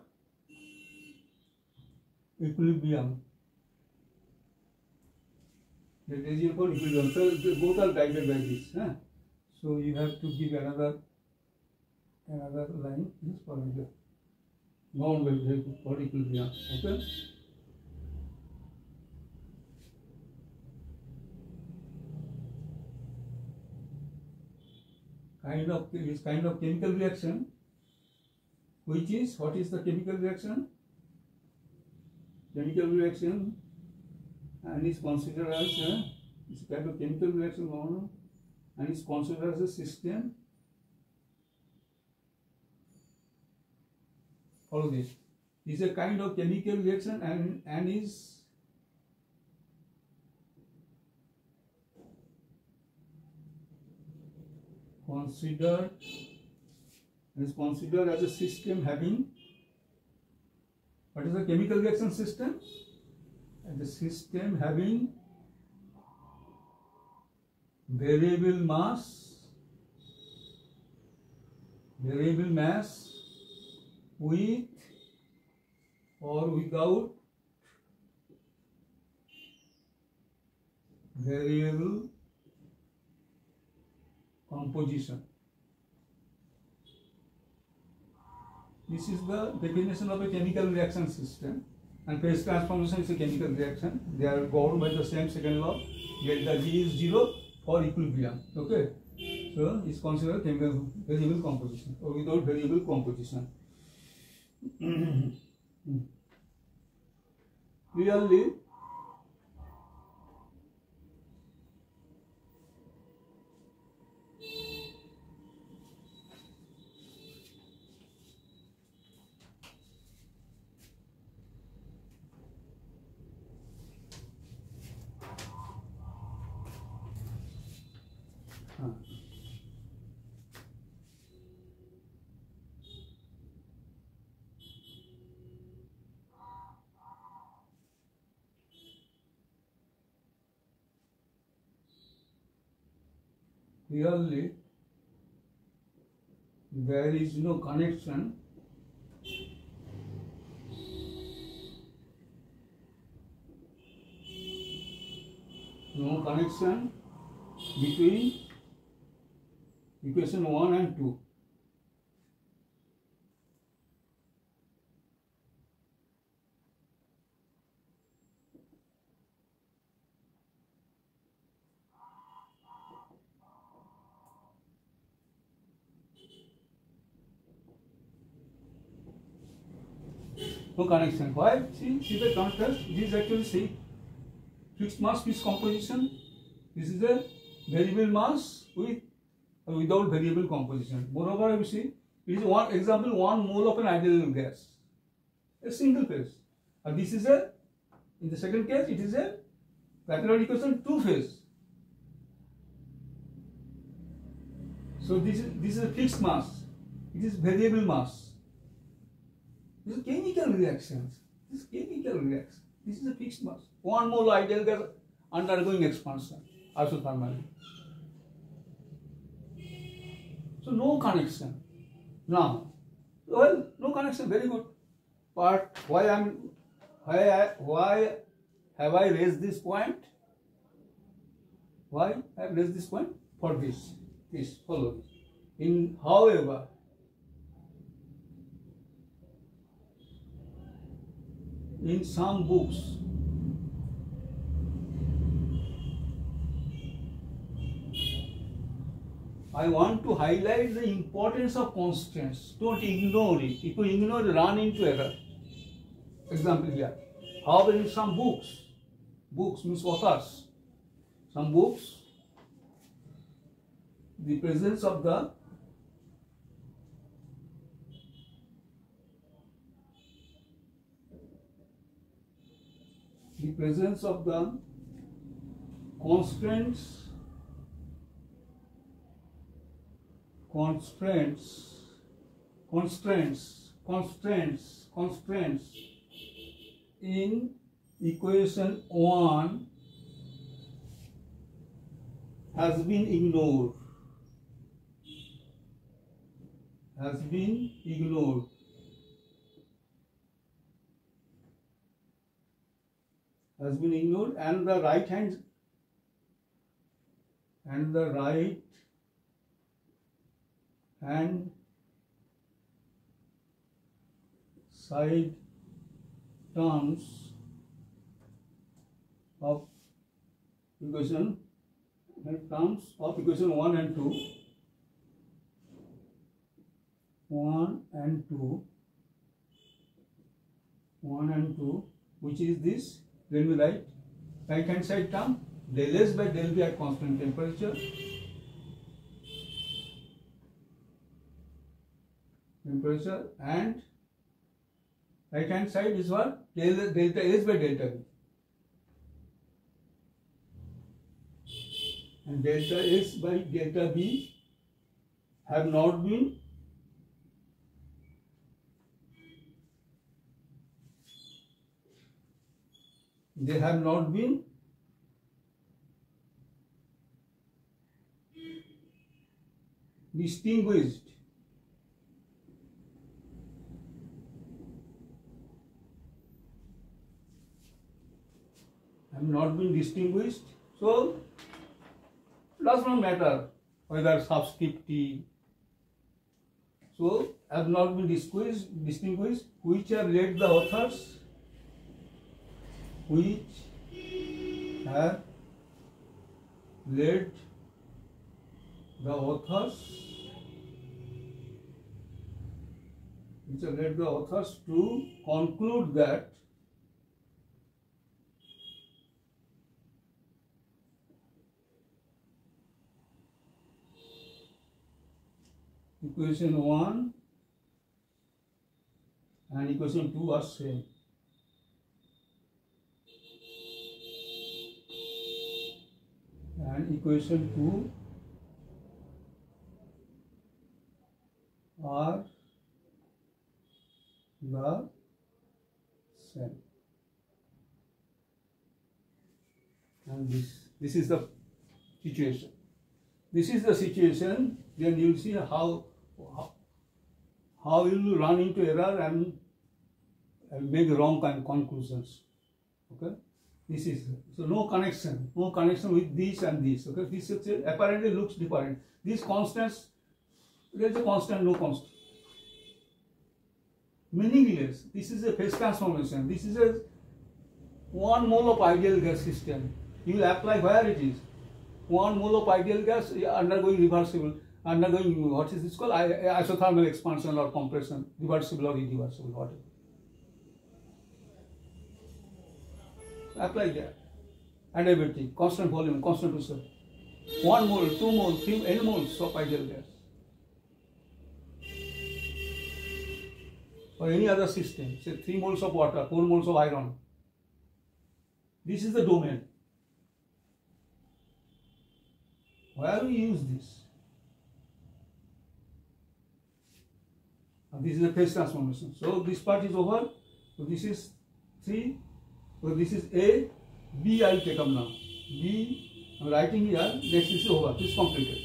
equilibrium. Delta G for equilibrium. So both are guided by this. Huh? So you have to give another line is for the non-value for equilibrium. Okay. This kind of chemical reaction, which is, what is the chemical reaction? Chemical reaction, and is considered as it's a kind of chemical reaction, and is considered as a system. Follow this. Is a kind of chemical reaction and is considered as a system having, what is the chemical reaction system? And the system having variable mass with or without variable composition. This is the definition of a chemical reaction system, and phase transformation is a chemical reaction. They are governed by the same second law. Delta G is 0 for equilibrium. Okay, so it's considered chemical variable composition or without variable composition. Clearly, there is no connection between equation 1 and 2. No connection. Why? See the contrast. This is actually fixed mass, fixed composition. This is a variable mass with or without variable composition. Moreover, you see, it is one example, 1 mole of an ideal gas, a single phase. And this is in the second case, it is a Catalan equation 2 phase. So this is a fixed mass. It is variable mass. This is chemical reactions. This is a fixed mass. 1 mole ideal gas undergoing expansion, isothermally. So no connection. Now, well, no connection, very good. But why have I raised this point? Why I have raised this point? For this. Please follow this. However, in some books, I want to highlight the importance of constraints. Don't ignore it. If you ignore it, run into error. Example here. However, in some books means authors, some books, the presence of the constraints in equation 1 has been ignored. Has been ignored. Has been ignored, and the right hand side terms of equation 1 and 2, 1 and 2, which is this. Then we write right hand side term del S by del V at constant temperature. And right hand side is what? Delta S by delta V. And delta S by delta V have not been distinguished. So does not matter whether subscript T. So have not been distinguished, which have led the authors. Which have led the authors to conclude that equation 1 and equation 2 are same. And equation 2 are the same. And this is the situation. Then you will see how you will run into error and make wrong kind of conclusions. Okay. This is so no connection with this and this. Okay, this apparently looks different. These constants, there is a constant, no constant, meaningless. This is a phase transformation. This is a 1 mole of ideal gas system. You will apply where it is. 1 mole of ideal gas undergoing reversible, undergoing what is this called? Isothermal expansion or compression, reversible or irreversible, whatever. Apply that. And everything, constant volume, constant pressure. 1 mole, 2 mole, 3, n moles of ideal gas. Or any other system, say 3 moles of water, 4 moles of iron. This is the domain. Where we use this? And this is a phase transformation. So this part is over. So this is 3. So this is A, B I will take up now. B, I am writing here, next is over, this is completed.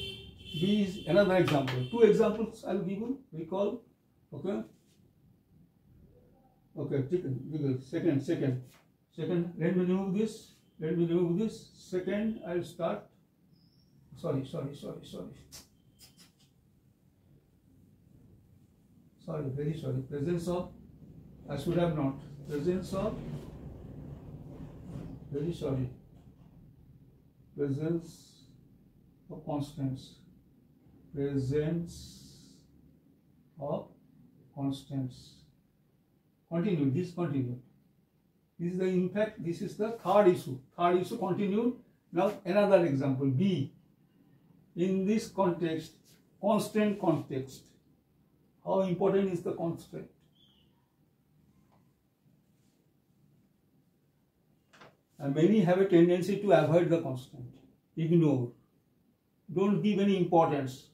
B is another example. 2 examples I will give you, recall. Okay. Okay, second. Let me remove this. Second, I will start. Sorry. Sorry, very sorry. Presence of, I should have not. Presence of, very sorry. Presence of constants. Presence of constants. Continue. This is the, in fact, this is the third issue. Continued. Now another example. B. In this context, constant context. How important is the constant? And many have a tendency to avoid the constant, ignore, don't give any importance.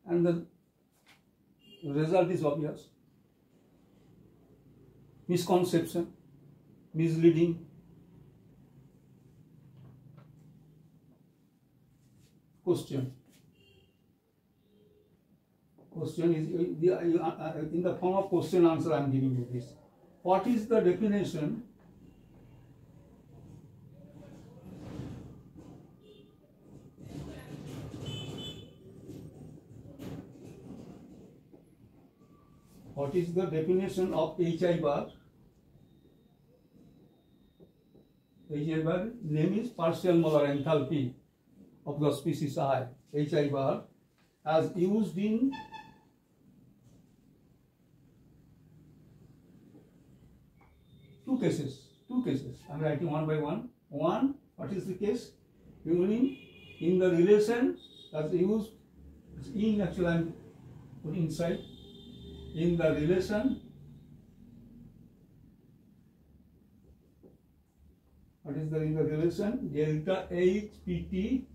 And the result is obvious. Misconception, misleading. question. Question is in the form of question answer I am giving you this. What is the definition of HI bar? HI bar name is partial molar enthalpy of the species I. HI bar as used in two cases. I am writing one by one. One, what is the case? Meaning in the relation as used in, actually I am putting inside, in the relation, what is the in the relation? Delta H PT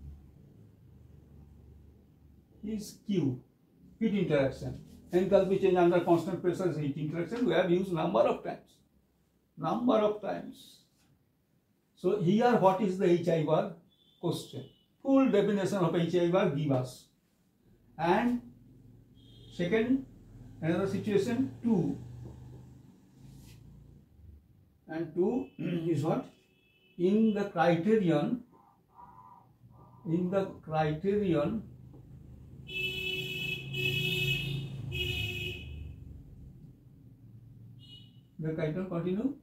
is Q, heat interaction. Enthalpy change under constant pressure is heat interaction. We have used number of times. So here what is the HI bar? Question. Full definition of HI bar give us. And second, another situation 2. And 2 is what? In the criterion, the criterion continue.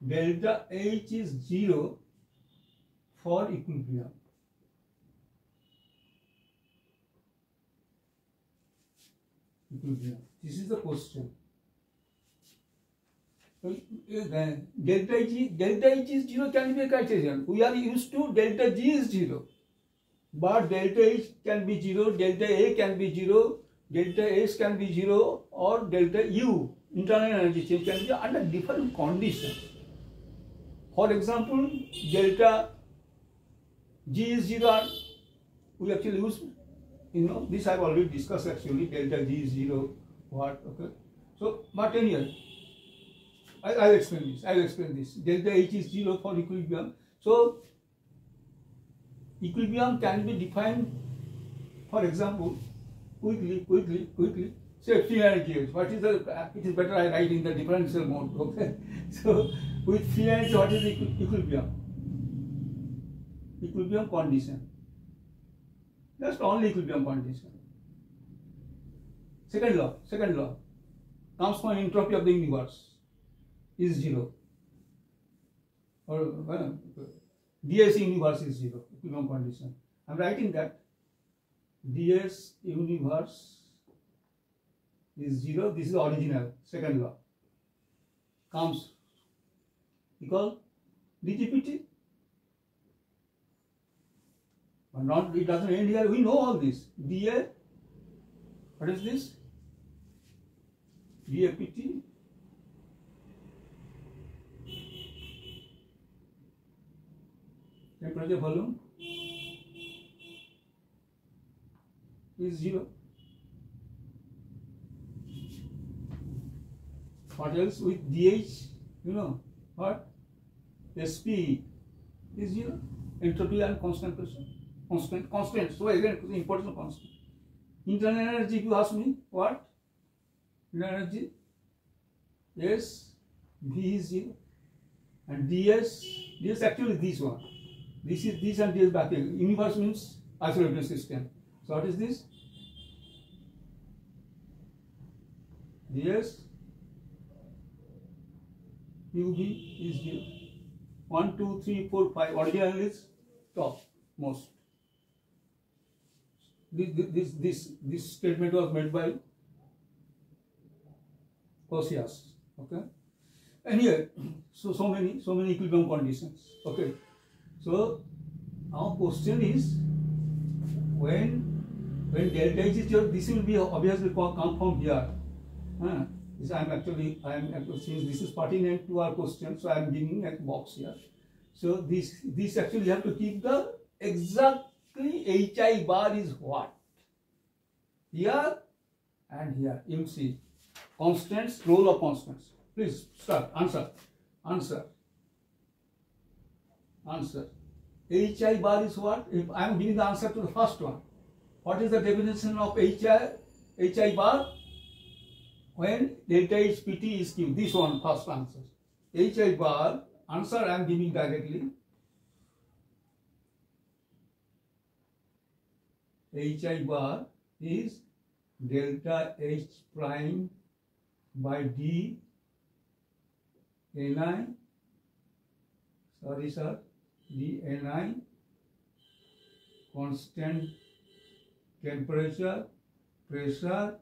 Delta H is 0 for equilibrium. This is the question. Delta H is 0 can be a criterion. We are used to delta G is 0. But delta H can be 0, delta A can be 0, delta S can be 0, or delta U, internal energy change, can be under different conditions. For example, delta G is 0, we actually use, this I have already discussed actually, delta G is 0, what, okay. So, but anyway, I'll explain this. Delta H is 0 for equilibrium. So, equilibrium can be defined, for example, quickly, say free energy. What is the, it is better I write in the differential mode, okay. So, with free energy, what is the equilibrium? Equilibrium condition. Just only equilibrium condition. Second law comes from entropy of the universe is 0. Or ds universe is 0, equilibrium condition. I am writing that ds universe is 0. This is the original, second law. Comes equal dGpt. But not, it doesn't end here. We know all this. dA, what is this? dApt. Temperature volume is 0. What else with dH? What? Sp is 0. Entropy and constant pressure. Constant. So again, important constant. Internal energy, if you ask me, what? Internal energy? Yes, V is 0. And ds actually this one. This is this and ds back. Universe means isolated system. So what is this? ds UV is 0. 1, 2, 3, 4, 5. Original is top most. This statement was made by Clausius. Okay. And here, so many equilibrium conditions. Okay. So our question is when delta H is 0, this will be obviously come from here. I am actually since this is pertinent to our question, so I am giving a box here. So this actually you have to keep the exactly HI bar is what? Here and here. You see constants, role of constants. Please start. Answer. HI bar is what? If I am giving the answer to the first one, What is the definition of HI bar? When delta H PT is Q. This one first answer. HI bar, answer I am giving directly. HI bar is delta H prime by D Ni, D Ni, constant temperature, pressure,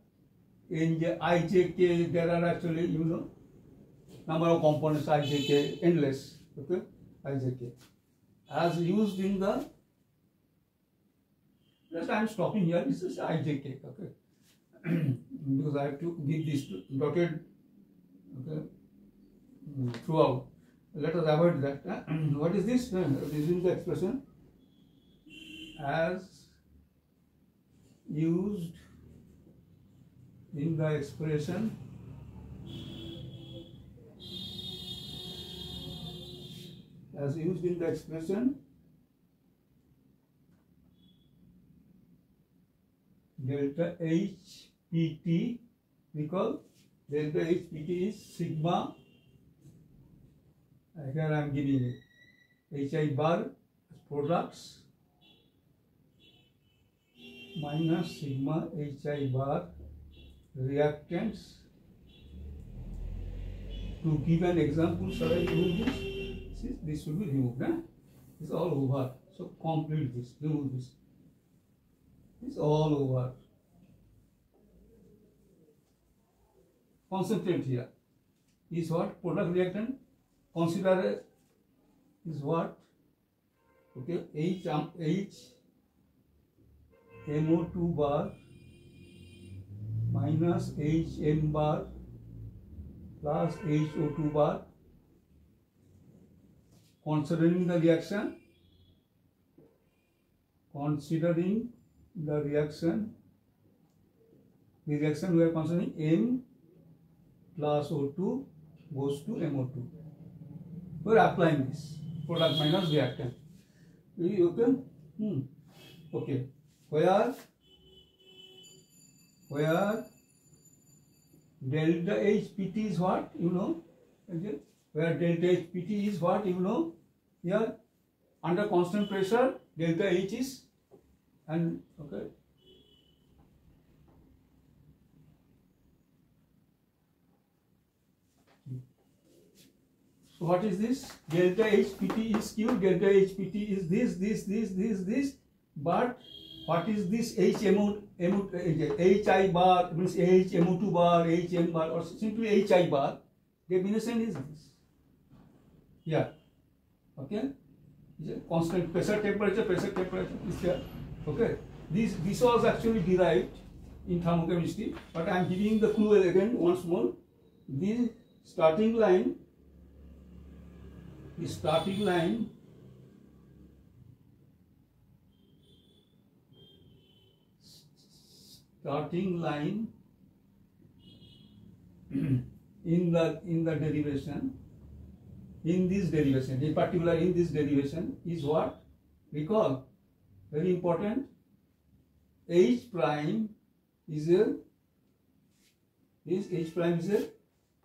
IJK, there are actually, number of components IJK, endless, okay, IJK. As used in the, just I am stopping here, this is IJK, okay, because I have to give this dotted, okay, throughout. Let us avoid that. What is this? This is the expression as used in the expression delta H PT, because delta H PT is sigma. Here I am giving it HI bar products minus sigma HI bar reactants. To give an example, shall I remove this? See, this should be removed. This is all over. So complete this, remove this. This is all over. Concentrate here. Is what? Product reactant. Consider is what? Okay, H MO2 bar minus HM bar plus HO2 bar. Considering the reaction we are considering M plus O2 goes to MO2. We are applying this product minus reactant. Okay? Okay. Where delta HPT is what? Okay. Where delta HPT is what? Here under constant pressure delta H is, and okay. So what is this? Delta HPT is Q, delta HPT is this, but what is this HI bar, means HMO2 bar, HM bar, or simply HI bar? Definition is this. Yeah. Okay. Constant pressure temperature is there. Okay. This was actually derived in thermochemistry, but I am giving the clue again once more. This starting line in the derivation, in particular in this derivation is what? Recall, very important, H prime is a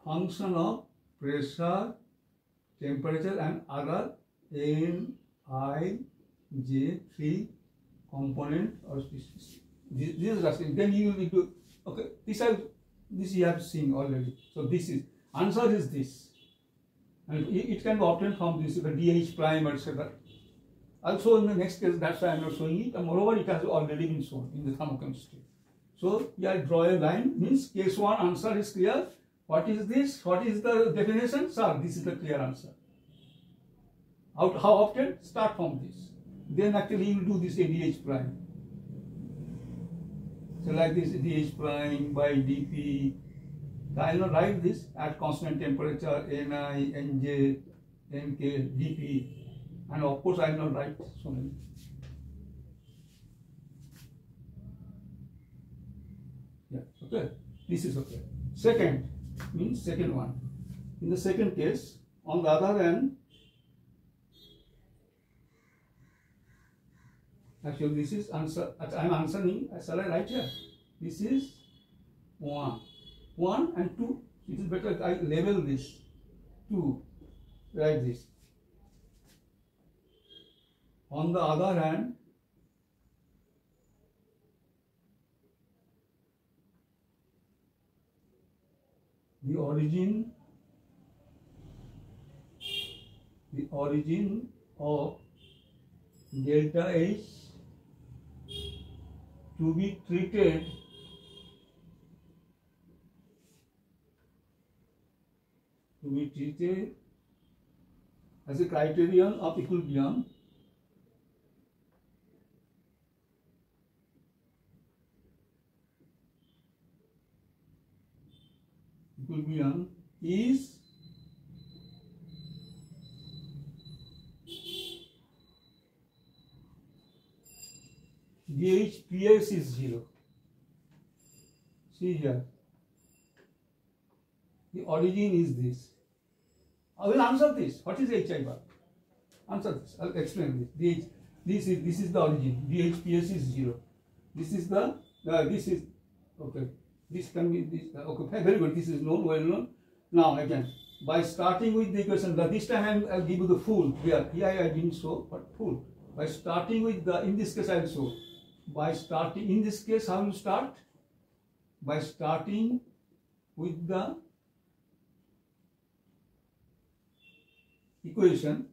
function of pressure, temperature and other N, I, J, 3 component or species. This is just, then you will need to, okay, this you have seen already. So this is, answer is this. And it can be obtained from this, the DH prime, etc. Also in the next case, that's why I am not showing it. And moreover, it has already been shown in the thermochemistry. So here draw a line, means case 1 answer is clear. What is this? What is the definition? Sir, this is the clear answer. How often? Start from this. Then actually you will do this ADH prime. So like this DH prime by dP. I will not write this at constant temperature Ni, Nj, Nk, dP. And of course I will not write so many. Yeah, okay. This is okay. Second means second one. In the second case, on the other hand, Actually, this is answer. I am answering. Shall I write here? This is 1. 1 and 2. It is better I label this 2. Write this. On the other hand, the origin of delta H to be treated as a criterion of equilibrium is DHPS is 0. See here, the origin is this. I will answer this. What is HI bar? Answer this. I will explain this. This is the origin. DHPS is 0. This is the this is okay. This can be this. Okay, very good. This is known, well known. Now again, by starting with the equation, this time I'll give you the full. Here I didn't show, but full. By starting with the, in this case I will show. By starting, in this case, how you start? By starting with the equation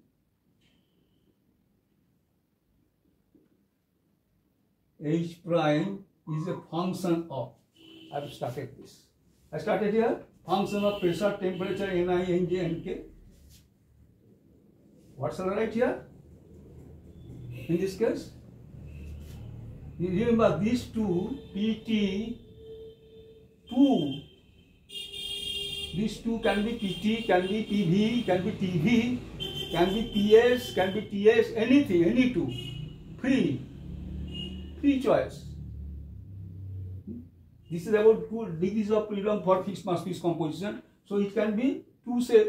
H prime is a function of, I have started this. I started here, function of pressure, temperature, Ni, Nj, Nk. What shall I write here? In this case, you remember these two, PT, 2. These two can be PT, can be PV, can be TV, can be PS, can be TS, anything, any two. Free choice. This is about 2 degrees of freedom for fixed mass fixed composition. So it can be 2, say,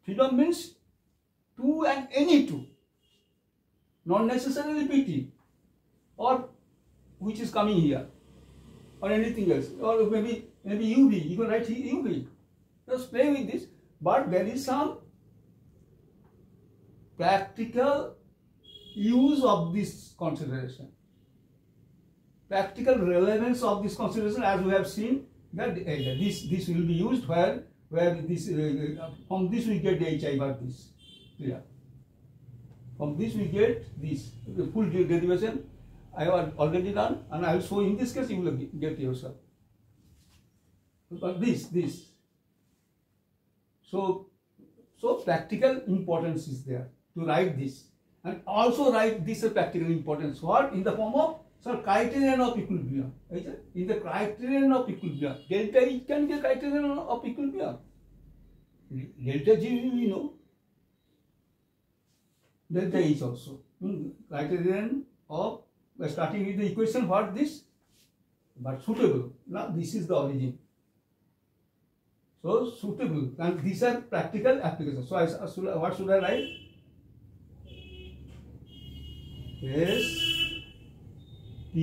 freedom means 2 and any 2. Not necessarily PT or which is coming here or anything else, or maybe UV. You can write UV. Just play with this. But there is some practical use of this consideration. Practical relevance of this consideration, as we have seen, that this will be used where this from this we get the HI bar this. Yeah. From this we get this. The full derivation I have already done, and I will show in this case you will get yourself. But this. So practical importance is there to write this, and also write this practical importance. What? In the form of criterion of equilibrium. In the criterion of equilibrium, delta H can be a criterion of equilibrium. Delta G we know. Delta H also. Criterion of, starting with the equation, what this? But suitable. Now this is the origin. So suitable, and these are practical applications. So what should I write? SP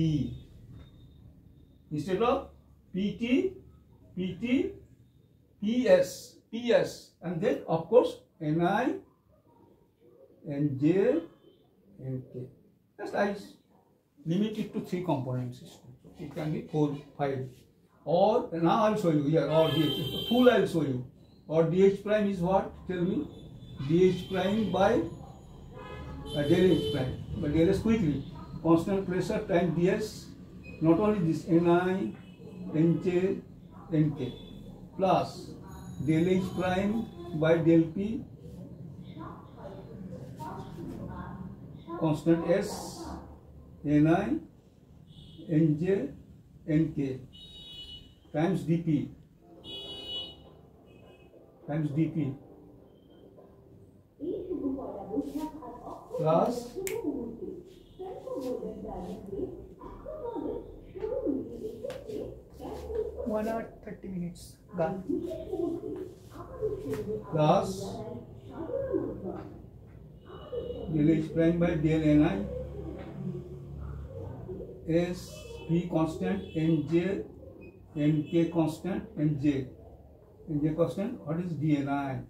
instead of PT, PS, and then of course Ni, Nj, Nk. Just I limit it to 3 component system. So it can be 4, 5. Or now I will show you here, or DH, full I will show you. Or DH prime is what? Tell me. DH prime by del H prime. But del S quickly. Constant pressure times ds, not only this, Ni, Nj, Nk, plus del H prime by del P, constant S, Ni, Nj, Nk, times dP, plus
1 hour 30 minutes. Done.
Plus del H prime by del Ni SP constant, NJ, NK constant, NJ constant. What is dni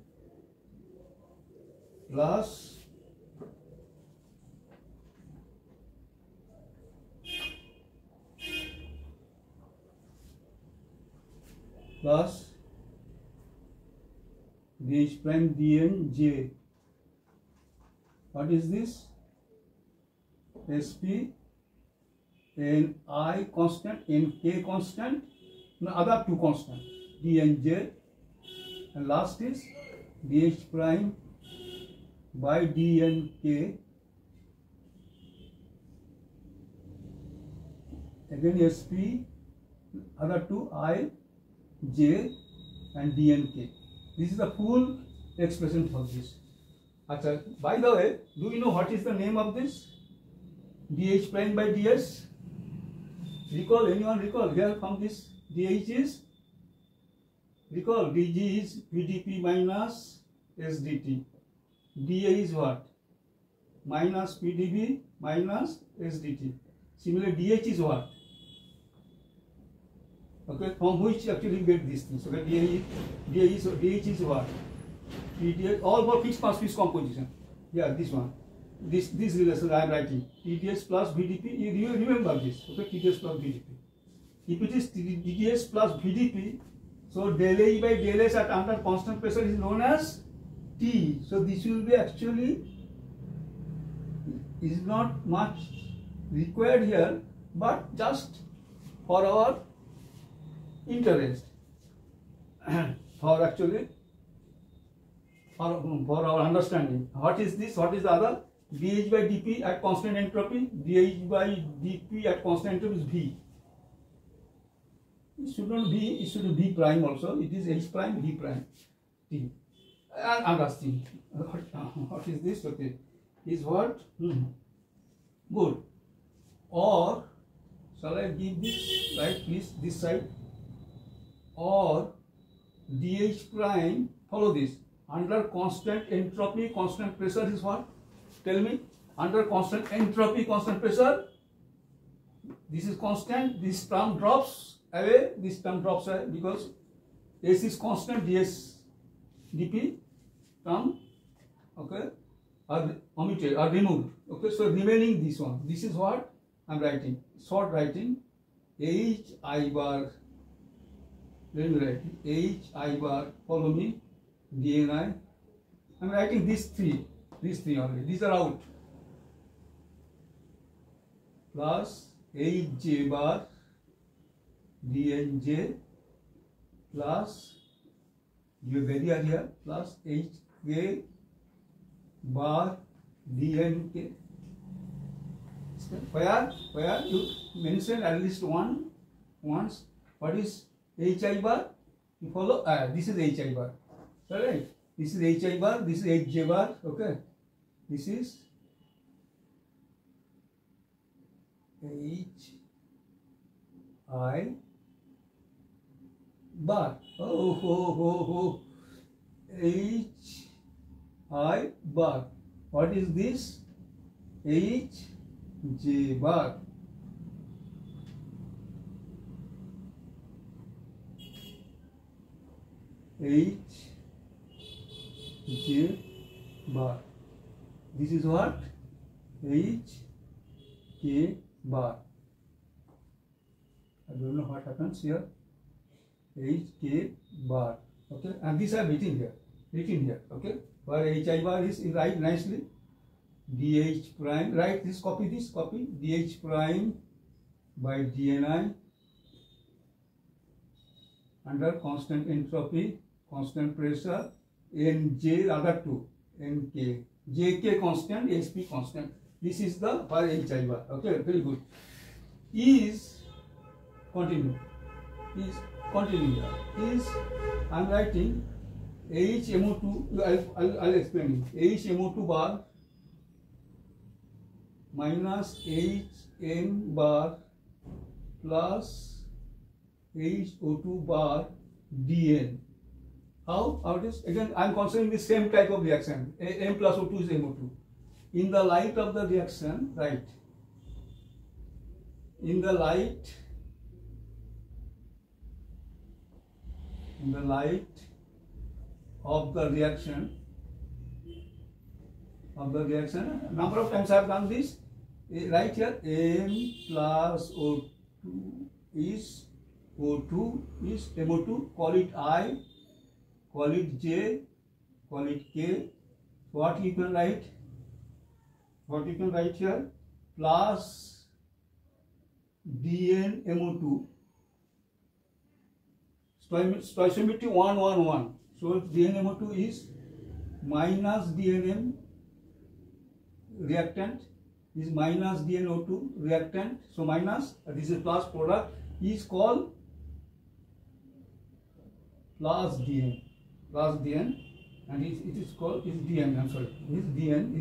plus dh prime dnj. What is this? SP, Ni constant, Nk constant, no, other two constant, dnj, and last is dh prime by dnk, again SP, other two I, J and dnk. This is the full expression for this. Achha, by the way, do you know what is the name of this? dh prime by ds. Recall, anyone recall here from this? dh is, recall, dg is vdp minus sdt. dA is what? Minus pdv minus sdt. Similarly, dh is what? Okay, from which actually you get these things. Okay, dh is what? pdh, all for fixed mass fixed composition. Yeah, this one. This relation I am writing. TDS plus VDP. You remember this. Okay, TDS plus VDP. If it is TDS plus VDP, so del A by del S at under constant pressure is known as T. So this will be actually is not much required here, but just for our interest, for actually for our understanding. What is this? What is the other? dH by dP at constant entropy. dH by dP at constant entropy is V. It should not be, it should be V prime also. It is H prime, V prime, T. And other thing. What is this? Okay. Is what? Good. Or, shall I give this, right, please, this side? Or dH prime, follow this. Under constant entropy, constant pressure is what? Tell me. Under constant entropy, constant pressure, this is constant, this term drops away, this term drops away because S is constant, ds dP term, okay, are omitted, are removed. Okay, so remaining this one. This is what I am writing. Short writing. H I bar. Let me write H I bar. Follow me. dni. I am writing these three only. These are out. Plus Hj bar dnj plus you barrier here plus hk bar dnk. Where you mention at least once. What is hi bar? You follow. This is hi bar. Alright. This is hi bar. This is hj bar. Okay. This is hi bar. Hi bar. What is this? Hj bar. Hj bar. This is what? Hk bar. I don't know what happens here. Hk bar. Okay, and these are written here. Okay, where hi bar is write nicely. dH prime. Write this. Copy this. Copy dH prime by dni under constant entropy, constant pressure, nj other two, nk, jk constant, sp constant. This is the where hi bar. Okay, very good. Is continue. Is continue here. Is I am writing HMO2. I'll explain it. HMO2 bar minus HN bar plus HO2 bar dN. How it is? Again, I am considering the same type of reaction. M plus O2 is MO2. In the light of the reaction, right? in the light of the reaction, number of times I have done this. Right here, M plus O2 is MO2, call it I, call it J, call it K. What you can write? Here, plus Dn MO2, stoichiometry 1 1 1. So Dn MO2 is minus DNM reactant is minus DnO2 reactant. So minus, this is plus, product is called plus DN, and it is called DN. I'm sorry, is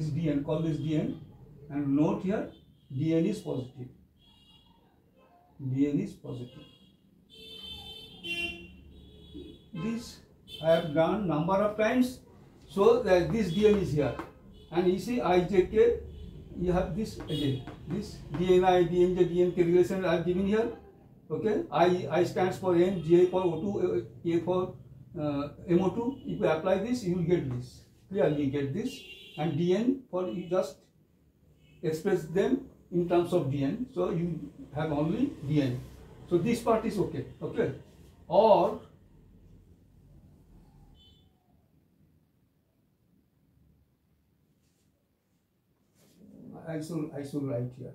DN. Call this DN, and note here DN is positive. This I have done number of times, so that this DN is here, and you see IJK. You have this again. This DNI, DNJ, DNK relation I have given here. Okay, I stands for M, J for O2, A for MO2. If you apply this, you will get this. Clearly, you get this, and DN for you just express them in terms of DN. So you have only DN. So this part is okay. Okay, or I should write here.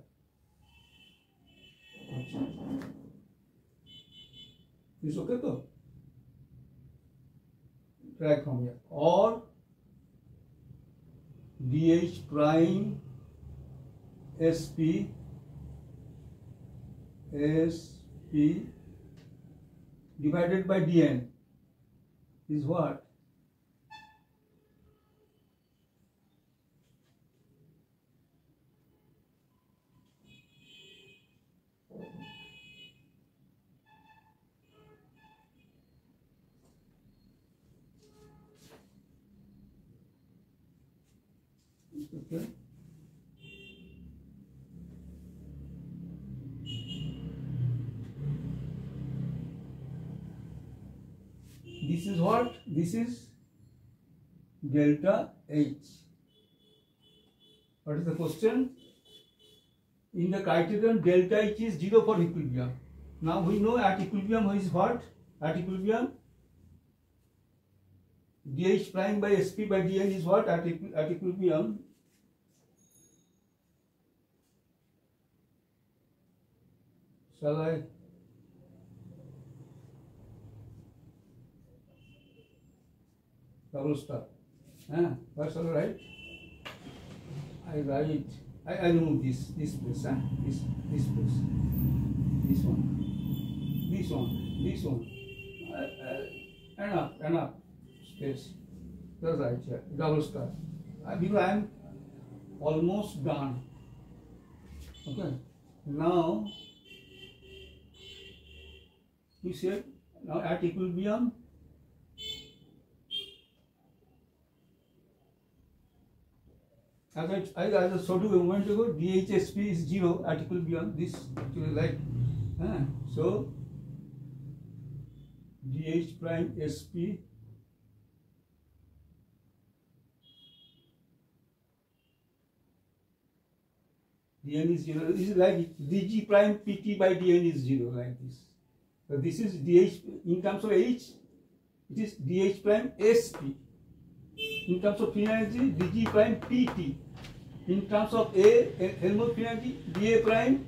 Is okay though? Drag from here. Or DH prime SP divided by DN is what? Okay. This is what? This is delta H. What is the question? In the criterion, delta H is 0 for equilibrium. Now we know at equilibrium is what? At equilibrium, dH prime by SP by dN is what? At equilibrium, shall I? Double stop. What shall I write? I remove this place, this place, this one. Enough space. That's right here. Double stop. Because I am almost done. Okay. Now we said now at equilibrium. As I showed you a moment ago, DHSP is 0 at equilibrium. This actually like so DH prime SP DN is 0. This is like DG prime PT by DN is 0 like this. So this is DH in terms of H. It is DH prime SP. In terms of free energy, dG prime PT. In terms of Helmholtz free energy, dA prime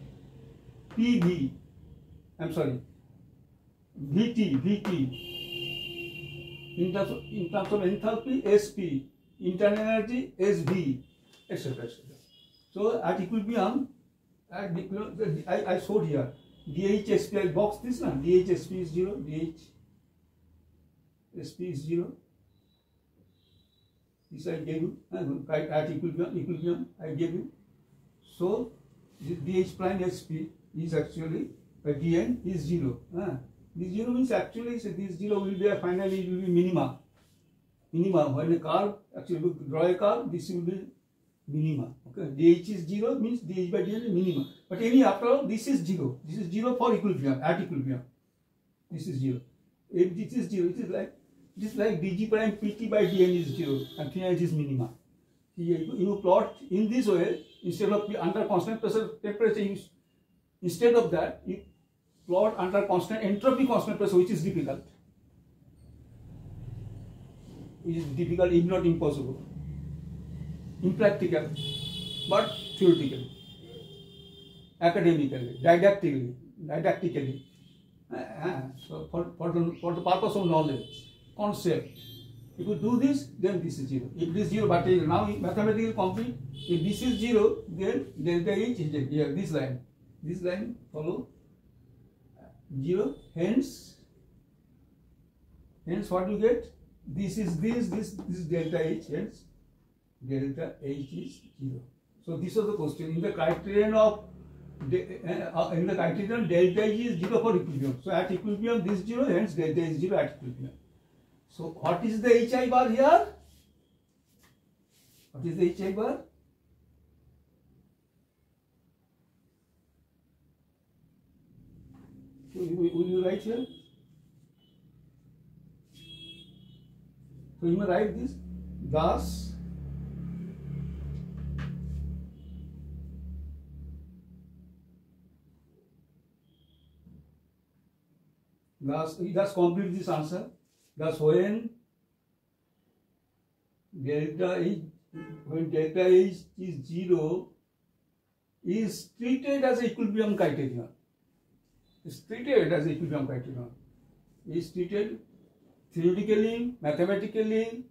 PV. I'm sorry, VT. In terms of enthalpy, SP. Internal energy, SV, etc. So at equilibrium, I showed here DHSP. I box this now. DHSP is 0. DHSP is 0. This I gave you, at equilibrium I gave you. So dH prime SP is actually dN is 0. This 0 means actually this 0 will be finally it will be minima. When a curve, actually draw a curve, this will be minima. Okay, dH is 0 means dH by dL is minima. But after all, this is 0. This is 0 for equilibrium, at equilibrium. This is 0. If this is 0, it is like dG prime pt by dN is 0 and Phi is minima. You plot in this way, instead of under constant pressure temperature, instead of that, you plot under constant entropy constant pressure, which is difficult. It is difficult, if not impossible. Impractical, but theoretically, academically, didactically. So for the purpose of knowledge, concept. If you do this, then this is 0. If this is 0, but now mathematically complete. If this is 0, then delta H is 0. Here, this line follow 0. Hence what you get? This is this delta H. Hence delta H is 0. So this was the question. In the criterion of delta H is 0 for equilibrium. So at equilibrium this is 0. Hence delta is 0 at equilibrium. So what is the HI bar here? What is the HI bar? So will you write here? So you may write this. Thus, complete this answer. Thus, when delta H is 0, is treated as equilibrium criterion. Is treated theoretically, mathematically,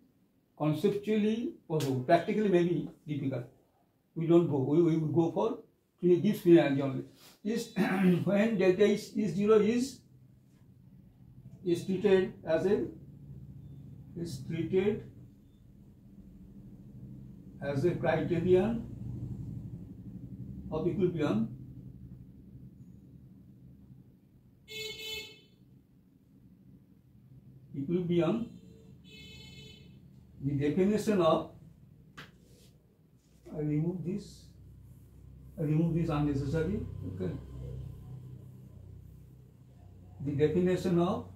conceptually possible. Practically maybe difficult. We don't go. We will go for gives finality only. Is when delta H is 0 is treated as a criterion of equilibrium. The definition of, I remove this unnecessary. Okay. The definition of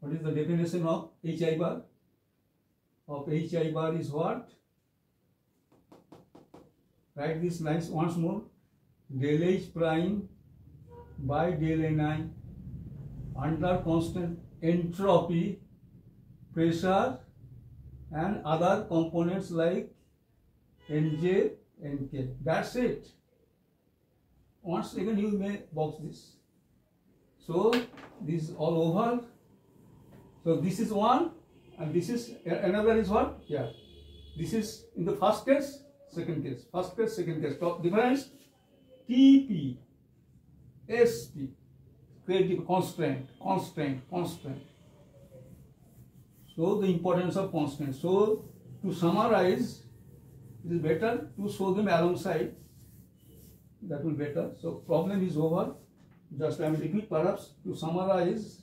what is the definition of HI bar? Of HI bar is what? Write this lines once more. Del H prime by del Ni under constant entropy, pressure and other components like Nj, Nk. That's it. Once again you may box this. So this is all over. So this is one and this is another is what? Yeah. This is in the first case, second case. First case, second case. Difference Tp, Sp. Create constant. So the importance of constant. So to summarize, it is better to show them alongside. That will be better. So problem is over. Just I will repeat perhaps to summarize.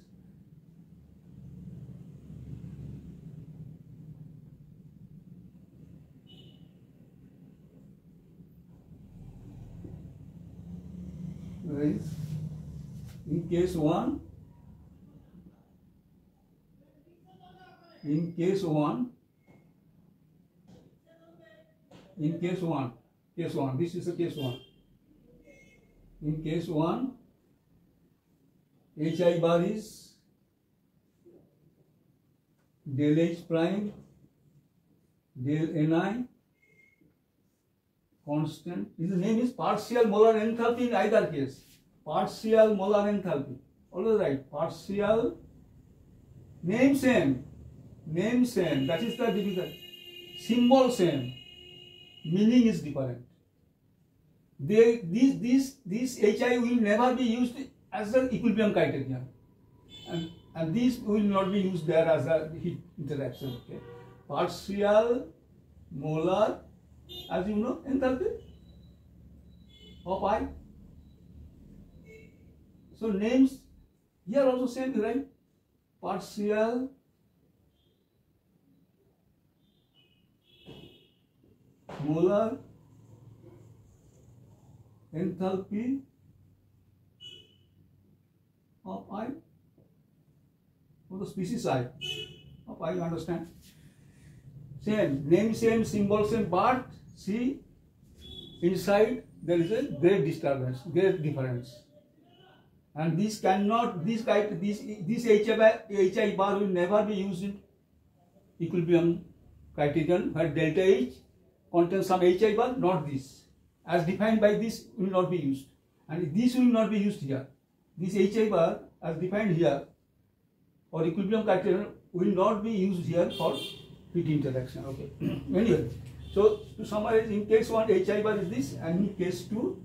In case 1, case 1, this is a case 1. In case 1, HI bar is del H prime, del Ni, constant. His name is partial molar enthalpy in either case. Partial molar enthalpy. Always right. Partial. Name same. That is the difficult. Symbol same. Meaning is different. This HI will never be used as an equilibrium criterion, and this will not be used there as a heat interaction. Okay. Partial molar, as you know, enthalpy of I. So names here also same, right? Partial molar enthalpy of I, for the species I, of I, you understand? Same, name same, symbol same, but see, inside there is a great disturbance, great difference. And this cannot, this HI bar will never be used in equilibrium criterion, where delta H contains some HI bar, not this. As defined by this will not be used. And this will not be used here. This HI bar as defined here or equilibrium criterion will not be used here for heat interaction. Okay. Anyway, so to summarize, in case 1 HI bar is this, and in case 2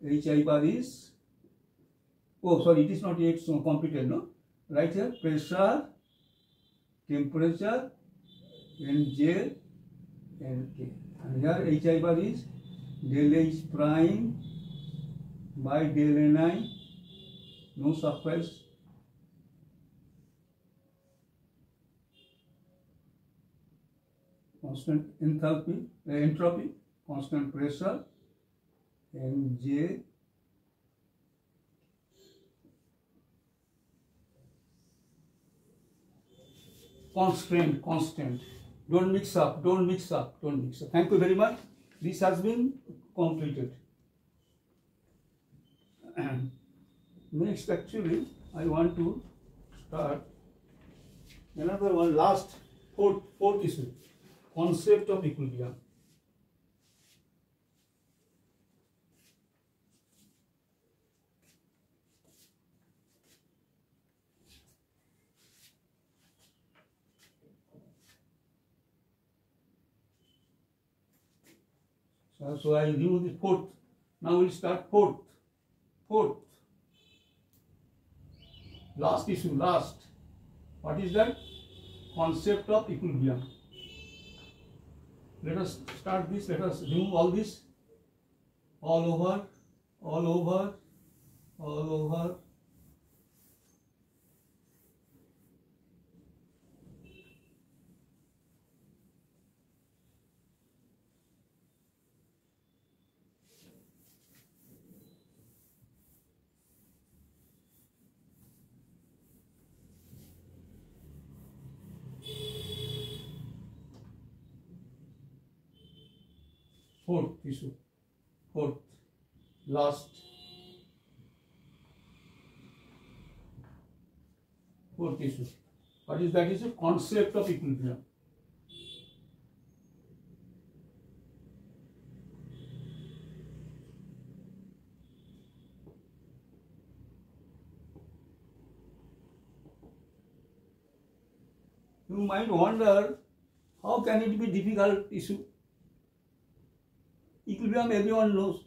HI bar is, oh sorry, it is not yet so completed, no? Right here, pressure, temperature, Nj, Nk. And here HI bar is del H prime by del Ni, no surface, constant enthalpy, entropy, constant pressure, Nj, constant. Don't mix up. Thank you very much. This has been completed. Next, actually, I want to start another one, fourth issue, concept of equilibrium. So I remove the fourth. Now we'll start fourth. Last issue, What is that? Concept of equilibrium. Let us start this. Let us remove all this. All over. Fourth issue. Last. Fourth issue. What is that issue? Concept of equilibrium. You might wonder, how can it be difficult issue? Equilibrium everyone knows.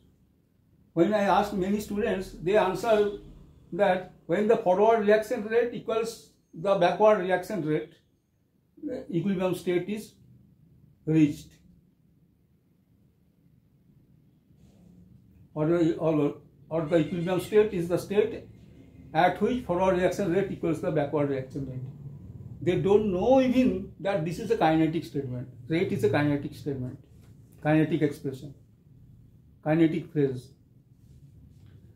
When I ask many students, they answer that when the forward reaction rate equals the backward reaction rate, the equilibrium state is reached. Or the equilibrium state is the state at which forward reaction rate equals the backward reaction rate. They don't know even that this is a kinetic statement. Rate is a kinetic statement, kinetic expression, kinetic phrase.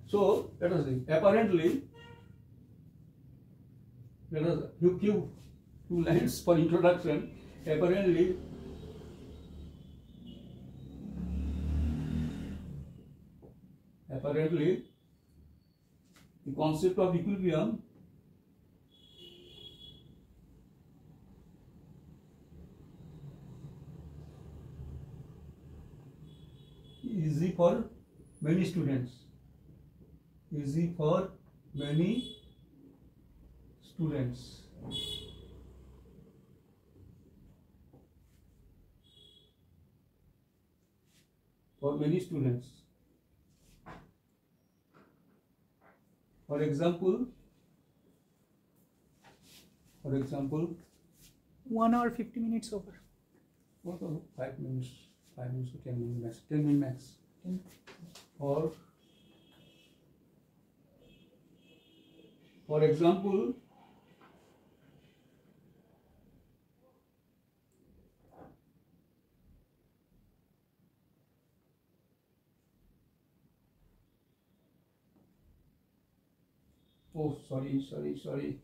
So let us see. Apparently, let us few lines for introduction. Apparently, the concept of equilibrium is easy for many students. For many students. For example,
1 hour 50 minutes over.
what are 5 minutes to 10 minutes max. 10 minutes max. or for example, oh sorry.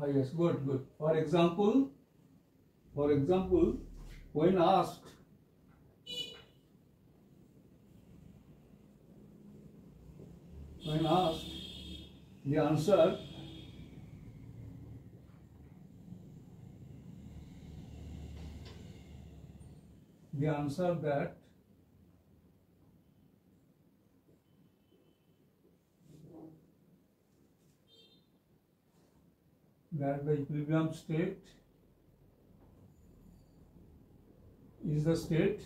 Ah, yes, good. For example, when asked the answer, that the equilibrium state is the state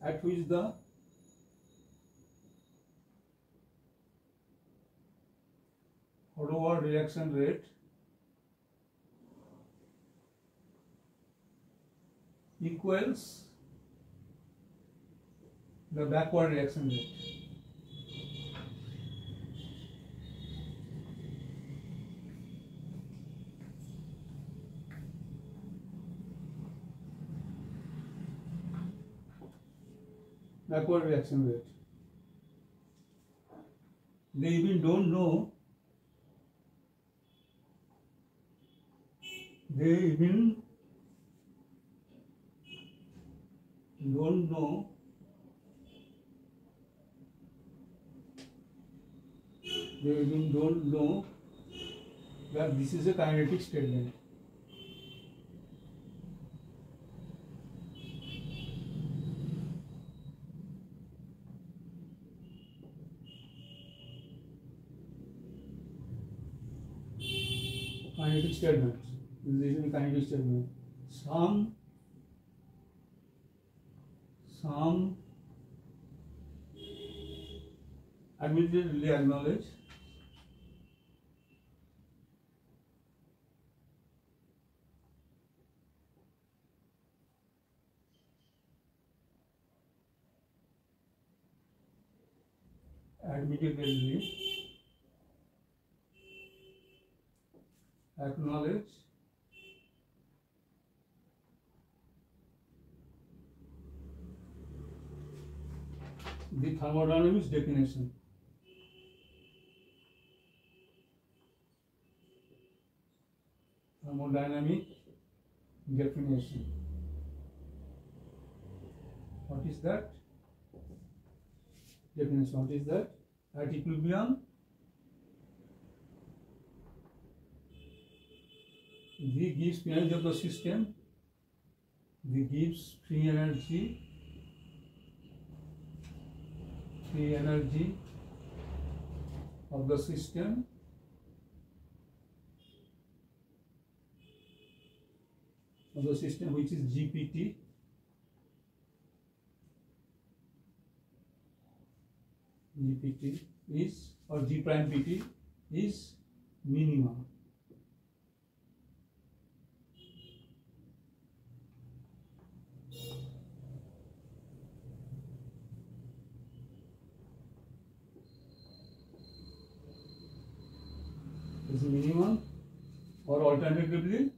at which the forward reaction rate equals the backward reaction rate. Backward reaction rate. They even don't know. They even don't know that this is a kinetic statement. Kinetic statement. This is a kinetic statement. Some admittedly acknowledge acknowledge the thermodynamics definition. Thermodynamic definition. What is that? Definition. What is that? At equilibrium, V gives free energy of the system. V gives free energy of the system which is GPT. GPT is, or G prime PT is minimum. Is minimum, or alternatively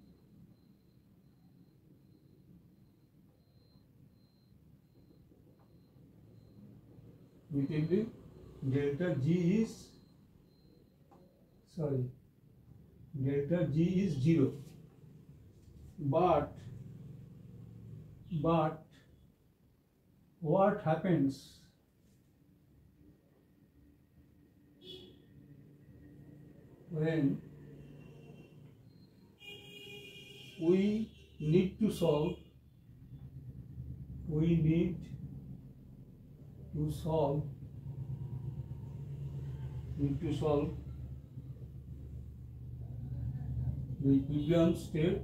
delta G is 0, but what happens when we need to solve the equilibrium state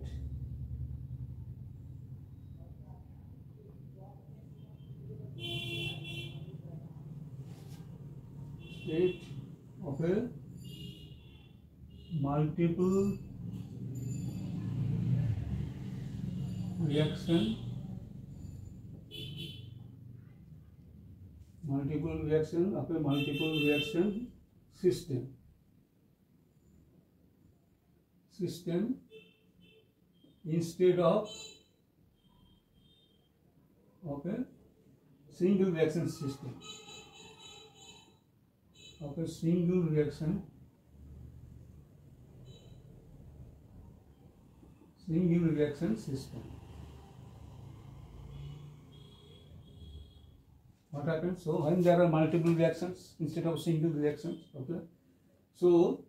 of a multiple reaction, multiple reaction, okay, multiple reaction system instead of, okay, single reaction system, okay, single reaction system. What happens? So when there are multiple reactions instead of single reactions, okay. So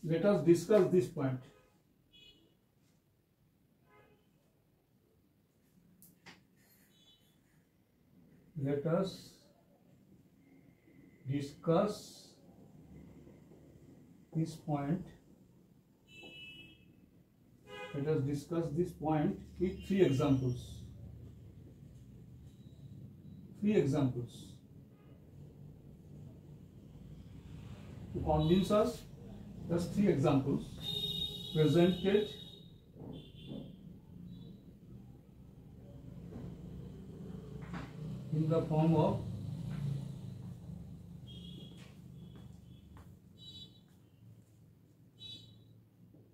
let us discuss this point. Let us discuss this point. Let us discuss this point with three examples. To convince us, just three examples presented in the form of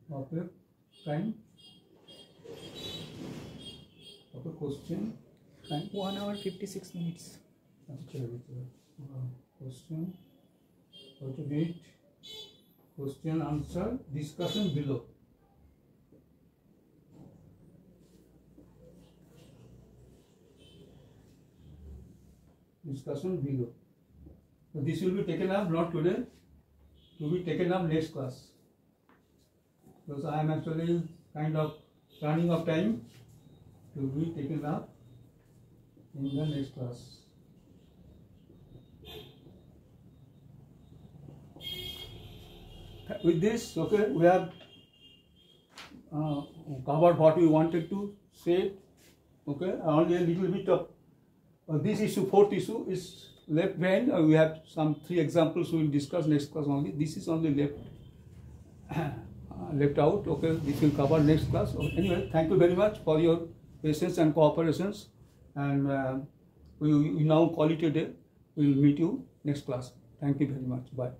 a time of a question.
1 hour 56 minutes.
Question, how to read, question, answer, discussion below. Discussion below. So this will be taken up not today, to be taken up next class. Because I am actually kind of running out of time, to be taken up in the next class. With this, okay, we have covered what we wanted to say. Okay, only a little bit of this issue, fourth issue is left behind. We have some three examples we will discuss next class only. This is only left out. Okay, this will cover next class. Anyway, thank you very much for your patience and cooperations, and we now call it a day. We will meet you next class. Thank you very much. Bye.